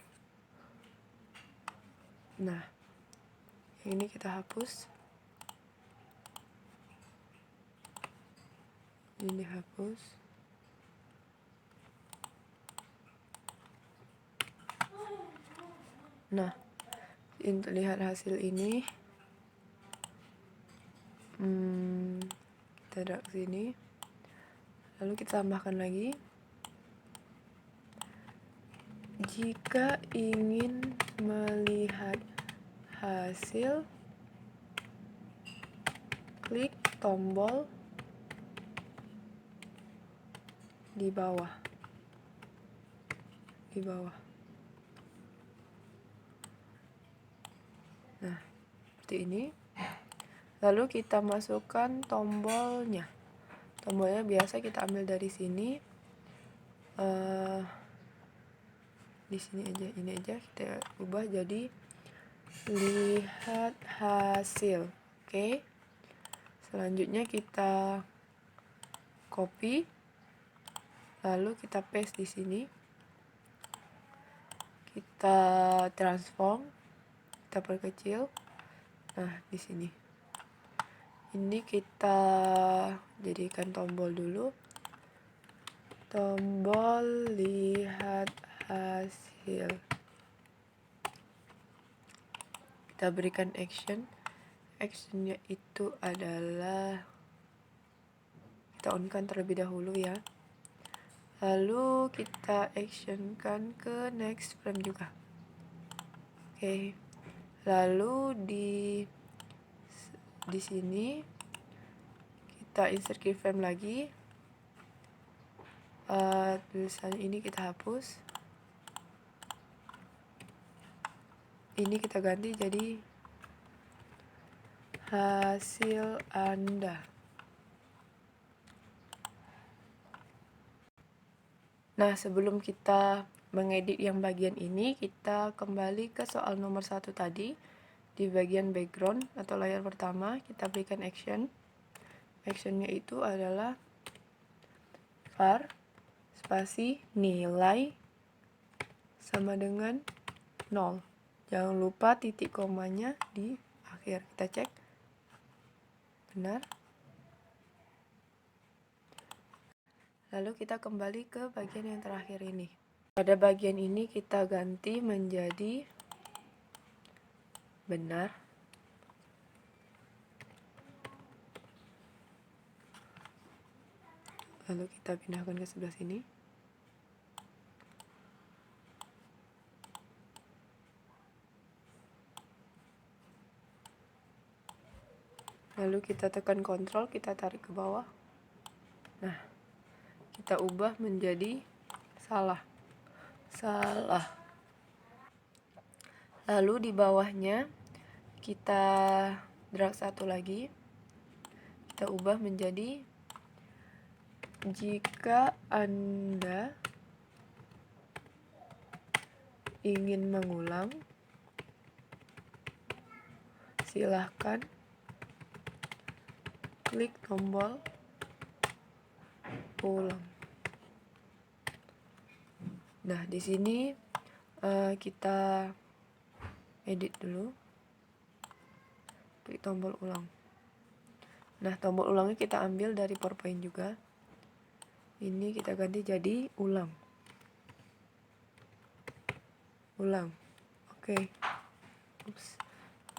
Nah, ini kita hapus, ini hapus. Nah, untuk lihat hasil ini kita drag sini, lalu kita tambahkan lagi. Jika ingin melihat hasil, klik tombol di bawah. Nah, seperti ini. Lalu kita masukkan tombolnya. Tombolnya biasa kita ambil dari sini. Di sini aja, ini aja kita ubah jadi lihat hasil. Oke. Selanjutnya kita copy, lalu kita paste di sini. Kita transform, kita perkecil. Nah, di sini. Ini kita jadikan tombol dulu. Tombol lihat hasil. Kita berikan action. Actionnya itu adalah kita on-kan terlebih dahulu ya. Lalu kita actionkan ke next frame juga. Oke. Lalu di sini kita insert keyframe lagi. Tulisan ini kita hapus. Ini kita ganti jadi hasil Anda. Nah, sebelum kita mengedit yang bagian ini, kita kembali ke soal nomor 1 tadi. Di bagian background atau layar pertama, kita berikan action. Actionnya itu adalah var spasi nilai sama dengan 0. Jangan lupa titik komanya di akhir. Kita cek. Benar. Lalu kita kembali ke bagian yang terakhir ini. Pada bagian ini kita ganti menjadi benar. Lalu kita pindahkan ke sebelah sini. Lalu kita tekan Ctrl, kita tarik ke bawah. Nah, kita ubah menjadi salah. Lalu di bawahnya kita drag satu lagi. Kita ubah menjadi jika Anda ingin mengulang, silahkan klik tombol ulang. Nah, di sini kita edit dulu. Klik tombol ulang. Nah, tombol ulangnya kita ambil dari PowerPoint juga. Ini kita ganti jadi ulang. Oke. Ups.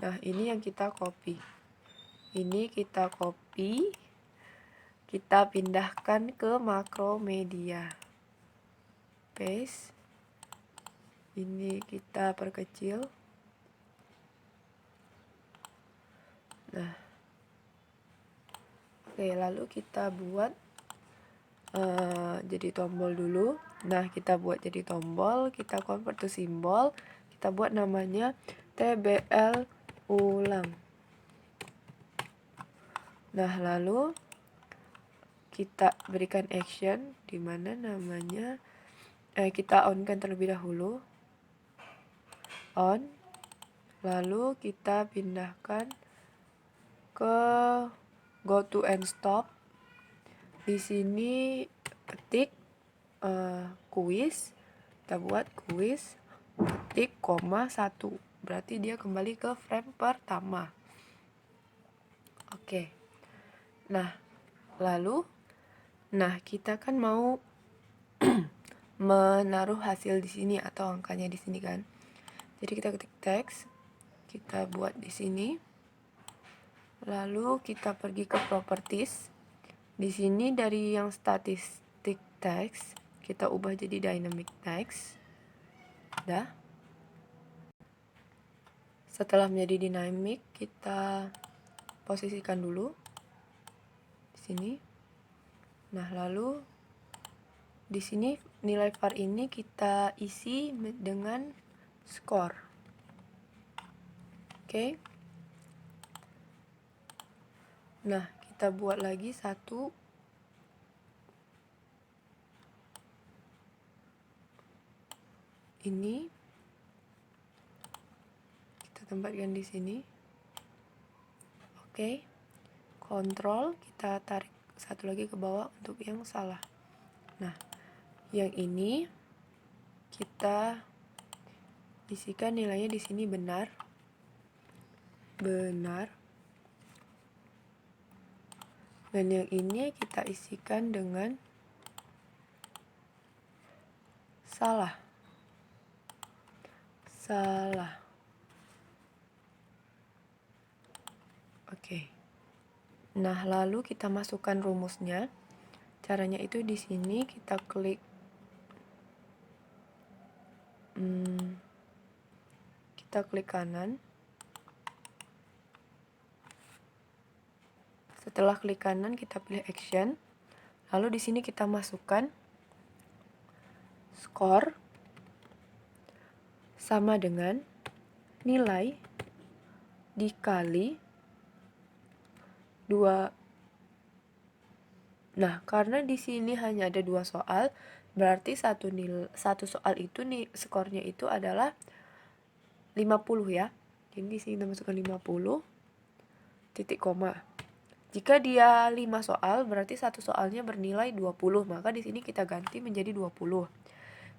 Nah, ini yang kita copy. Ini kita copy. Kita pindahkan ke Macromedia. Paste. Ini kita perkecil. Nah. Oke, lalu kita buat jadi tombol dulu. Nah, kita buat jadi tombol, kita convert to simbol, kita buat namanya TBL ulang. Nah, lalu kita berikan action di mana namanya kita on-kan terlebih dahulu. On. Lalu kita pindahkan ke go to and stop. Di sini ketik kuis, kita buat kuis, ketik koma 1, berarti dia kembali ke frame pertama. Oke. Nah, lalu kita kan mau menaruh hasil di sini atau angkanya di sini kan. Jadi kita ketik teks, kita buat di sini. Lalu kita pergi ke properties. Di sini dari yang statistic text kita ubah jadi dynamic text. Dah. Setelah menjadi dynamic, kita posisikan dulu di sini. Nah, lalu di sini nilai var ini kita isi dengan skor. Oke. Nah, kita buat lagi satu. Ini kita tempatkan di sini. Oke. Kontrol, kita tarik satu lagi ke bawah untuk yang salah. Nah, yang ini kita isikan nilainya di sini benar. Benar. Dan yang ini kita isikan dengan salah. Salah. Oke. Nah, lalu kita masukkan rumusnya. Caranya itu di sini kita klik kanan. Setelah klik kanan, kita pilih action. Lalu di sini kita masukkan skor sama dengan nilai dikali 2. Nah, karena di sini hanya ada 2 soal, berarti satu soal itu nih skornya itu adalah 50 ya. Jadi di sini kita masukkan 50 titik koma. Jika dia 5 soal, berarti satu soalnya bernilai 20, maka di sini kita ganti menjadi 20.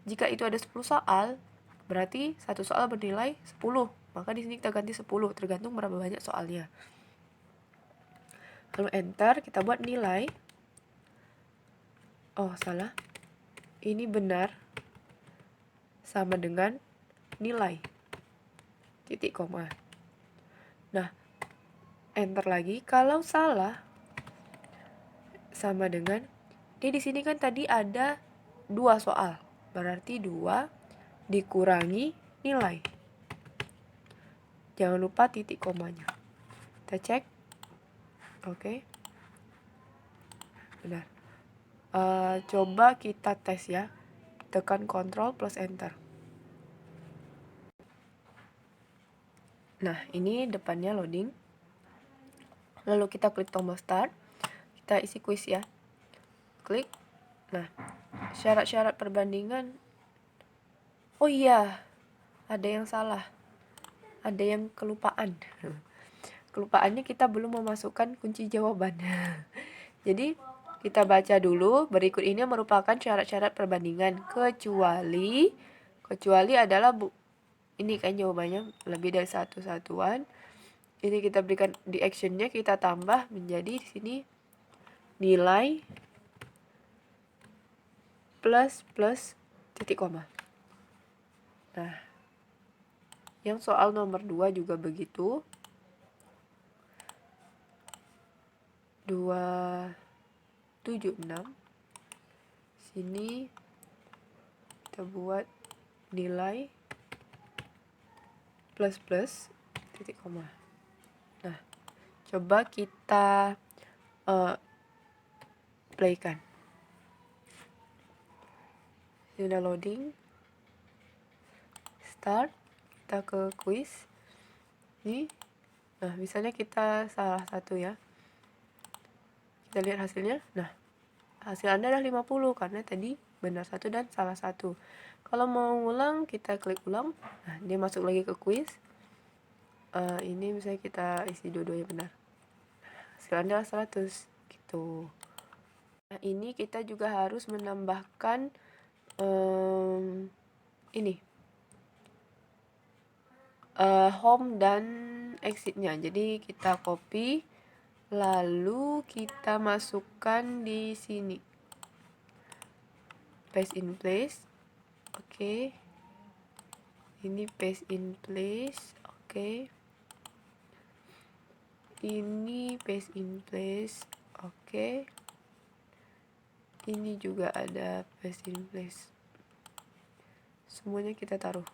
Jika itu ada 10 soal, berarti satu soal bernilai 10, maka di sini kita ganti 10, tergantung berapa banyak soalnya. Lalu enter, kita buat nilai. Oh, salah. Ini benar sama dengan nilai titik koma. Nah, enter lagi. Kalau salah sama dengan di sini kan tadi ada 2 soal. Berarti 2 dikurangi nilai. Jangan lupa titik komanya. Kita cek. Oke. Benar. Coba kita tes ya. Tekan Ctrl plus Enter. Nah, ini depannya loading. Lalu kita klik tombol Start. Kita isi kuis ya. Klik. Nah, syarat-syarat perbandingan. Oh iya, ada yang salah. Ada yang kelupaan. Kelupaannya kita belum memasukkan kunci jawaban. Jadi, kita baca dulu. Berikut ini merupakan syarat-syarat perbandingan. Kecuali adalah ini kan jawabannya lebih dari satu satuan. Ini kita berikan di actionnya, kita tambah menjadi di sini nilai plus titik koma. Nah, yang soal nomor 2 juga begitu. 276. Sini kita buat nilai plus titik koma. Nah, coba kita playkan. Sudah loading. Start. Kita ke quiz. Nih. Nah, misalnya kita salah satu ya. Kita lihat hasilnya. Nah, hasil Anda adalah 50 karena tadi benar satu dan salah satu. Kalau mau ulang, kita klik ulang. Nah, dia masuk lagi ke quiz. Ini misalnya kita isi dua-duanya benar. Hasil Anda 100 gitu. Nah, ini kita juga harus menambahkan ini home dan exitnya. Jadi kita copy, lalu kita masukkan di sini. Paste in place. Oke. Ini paste in place. Oke. Ini paste in place. Oke. Ini juga ada paste in place. Semuanya kita taruh.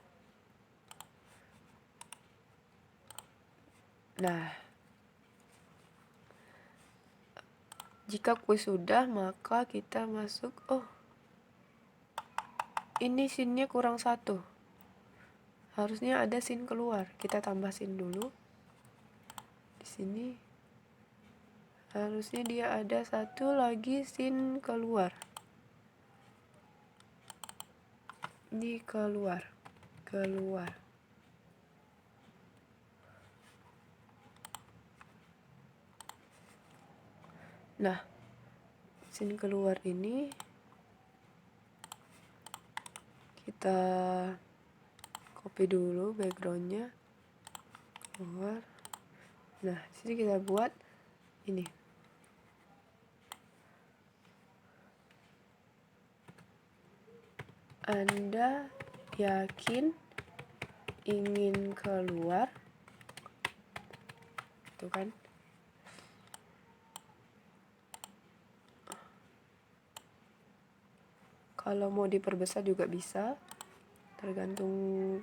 Nah, jika kuis sudah, maka kita masuk. Oh, ini scene-nya kurang 1. Harusnya ada scene keluar. Kita tambah scene dulu. Di sini harusnya dia ada 1 lagi scene keluar. Ini keluar. Nah, scene keluar ini kita copy dulu backgroundnya, keluar. Nah, sini kita buat ini. Anda yakin ingin keluar? Tuh kan? Kalau mau diperbesar juga bisa, tergantung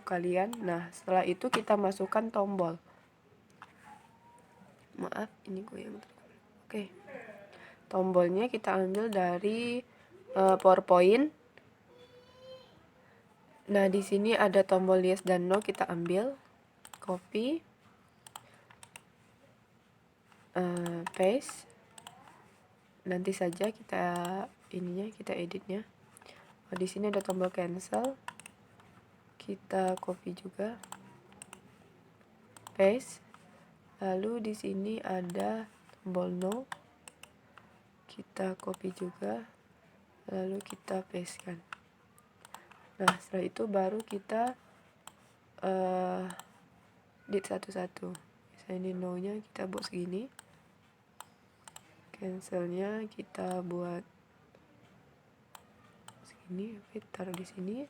kalian. Nah, setelah itu kita masukkan tombol. Maaf, ini goyang. Oke. Tombolnya kita ambil dari PowerPoint. Nah, di sini ada tombol yes dan no, kita ambil, copy, paste. Nanti saja kita editnya. Oh, di sini ada tombol cancel. Kita copy juga, paste. Lalu di sini ada tombol no. Kita copy juga, lalu kita pastekan. Nah, setelah itu baru kita edit satu-satu. Misalnya ini no-nya kita buat segini. Cancelnya kita buat segini, oke, taruh di sini.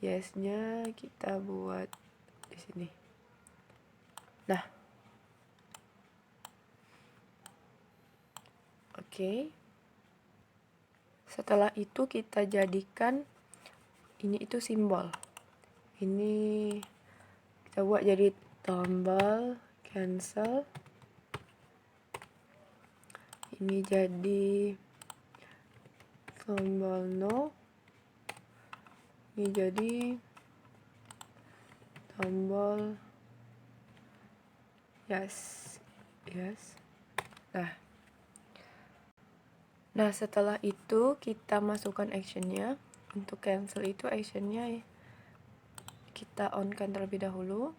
Yes-nya kita buat di sini. Nah, oke. Setelah itu kita jadikan ini itu simbol. Ini kita buat jadi tombol cancel. Ini jadi tombol no. Ini jadi tombol yes. Nah, setelah itu kita masukkan actionnya. Untuk cancel itu actionnya kita on-kan terlebih dahulu.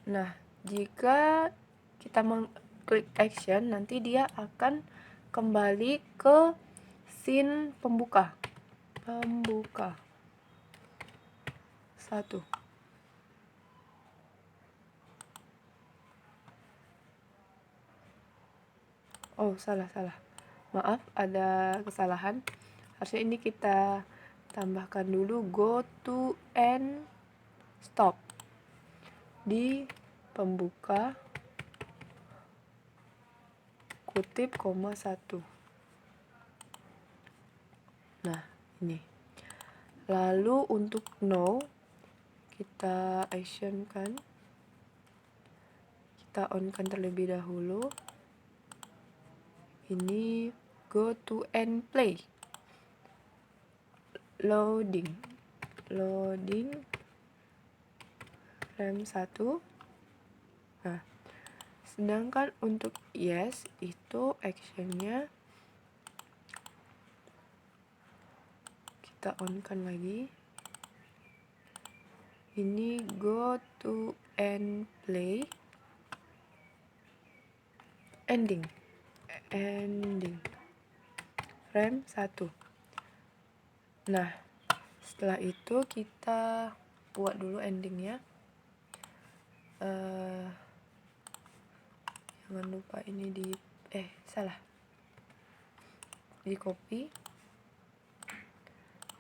Nah, jika kita mengklik action, nanti dia akan kembali ke scene pembuka. 1. Oh, salah. Maaf, ada kesalahan. Harusnya ini kita tambahkan dulu go to end stop di pembuka kutip koma 1. Nah, ini. Lalu untuk no, kita action kan. Kita on kan terlebih dahulu. Ini go to end play. Loading frame 1. Nah, sedangkan untuk yes itu actionnya kita on kan lagi. Ini go to end play ending frame 1. Nah, setelah itu kita buat dulu endingnya. Jangan lupa ini di copy.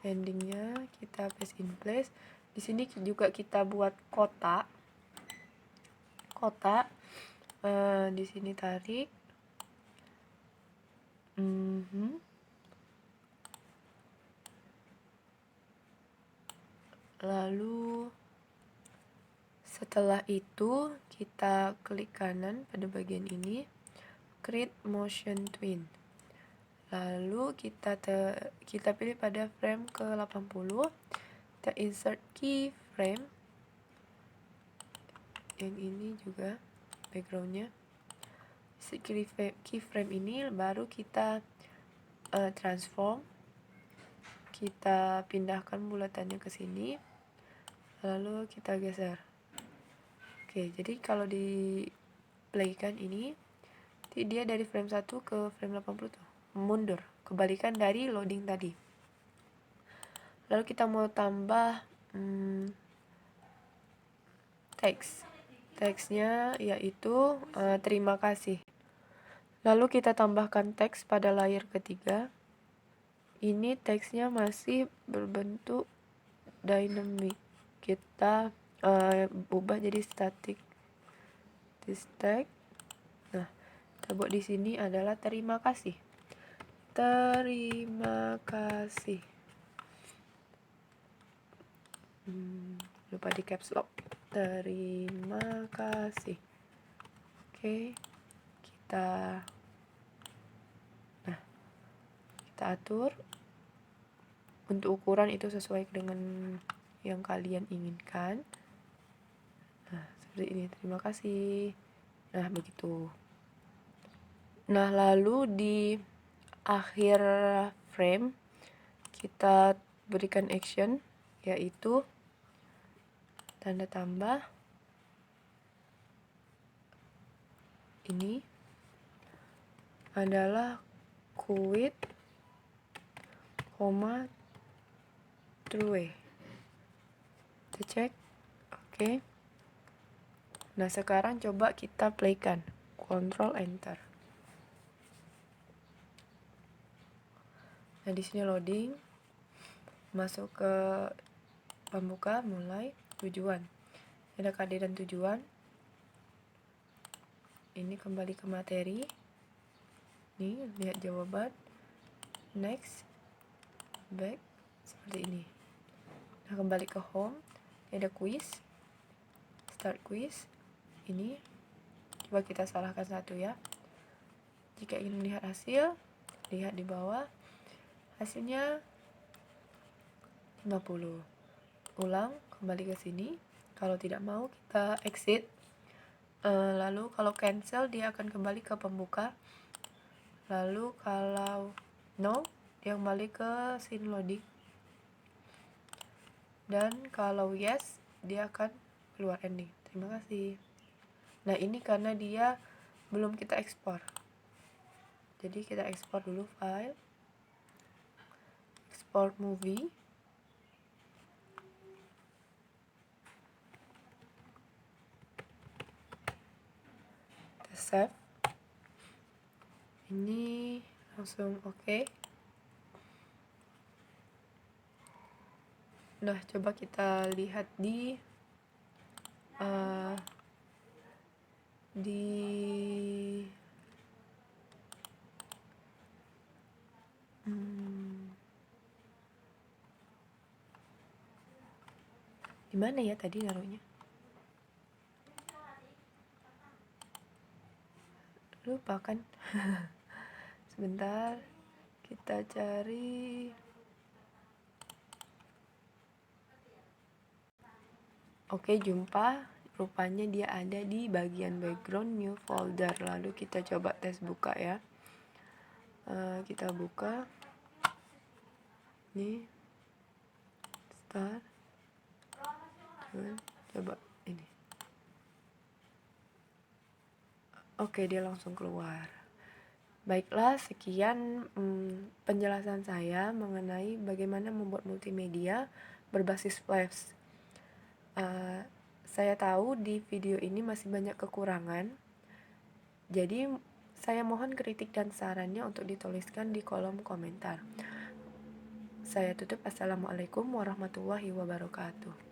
Endingnya kita paste in place. Di sini juga kita buat kotak. Di sini tarik. Lalu Setelah itu kita klik kanan pada bagian ini, create motion twin. Lalu kita pilih pada frame ke 80, kita insert keyframe. Yang ini juga backgroundnya. Keyframe ini baru kita transform. Kita pindahkan bulatannya ke sini, lalu kita geser. Oke, jadi kalau di playkan ini, dia dari frame 1 ke frame 80 tuh mundur, kebalikan dari loading tadi. Lalu kita mau tambah teksnya yaitu terima kasih. Lalu kita tambahkan teks pada layer ketiga. Ini teksnya masih berbentuk dynamic. Kita ubah jadi static. Nah, kita buat di sini adalah terima kasih. Terima kasih. Lupa di caps lock. Terima kasih. Oke, kita atur untuk ukuran itu sesuai dengan yang kalian inginkan. Nah, seperti ini. Terima kasih. Nah, begitu. Nah, lalu di akhir frame kita berikan action, yaitu tanda tambah. Ini adalah quit, true. Kita cek. Oke. Nah, sekarang coba kita playkan. Control Enter. Nah, di sini loading. Masuk ke pembuka, mulai tujuan. Ada KD dan tujuan. Ini kembali ke materi. Nih, lihat jawaban. Next. Back. Seperti ini. Nah, kembali ke home. Ini ada quiz. Start quiz. Ini. Coba kita salahkan satu ya. Jika ingin melihat hasil, lihat di bawah. Hasilnya 50. Ulang, kembali ke sini. Kalau tidak mau, kita exit. Lalu kalau cancel, dia akan kembali ke pembuka. Lalu kalau no, dia kembali ke scene loading. Dan kalau yes, dia akan keluar ending. Terima kasih. Nah, ini karena dia belum kita ekspor. Jadi kita ekspor dulu file. Export movie. Kita save. Ini langsung oke. Nah, coba kita lihat di di mana ya tadi naruhnya? Lupa kan? Sebentar, kita cari. Oke, jumpa. Rupanya dia ada di bagian background new folder. Lalu kita coba tes buka ya. Kita buka. Nih. Start. Coba ini. Oke, dia langsung keluar. Baiklah, sekian penjelasan saya mengenai bagaimana membuat multimedia berbasis Flash. Saya tahu di video ini masih banyak kekurangan, jadi saya mohon kritik dan sarannya untuk dituliskan di kolom komentar. Saya tutup. Assalamualaikum warahmatullahi wabarakatuh.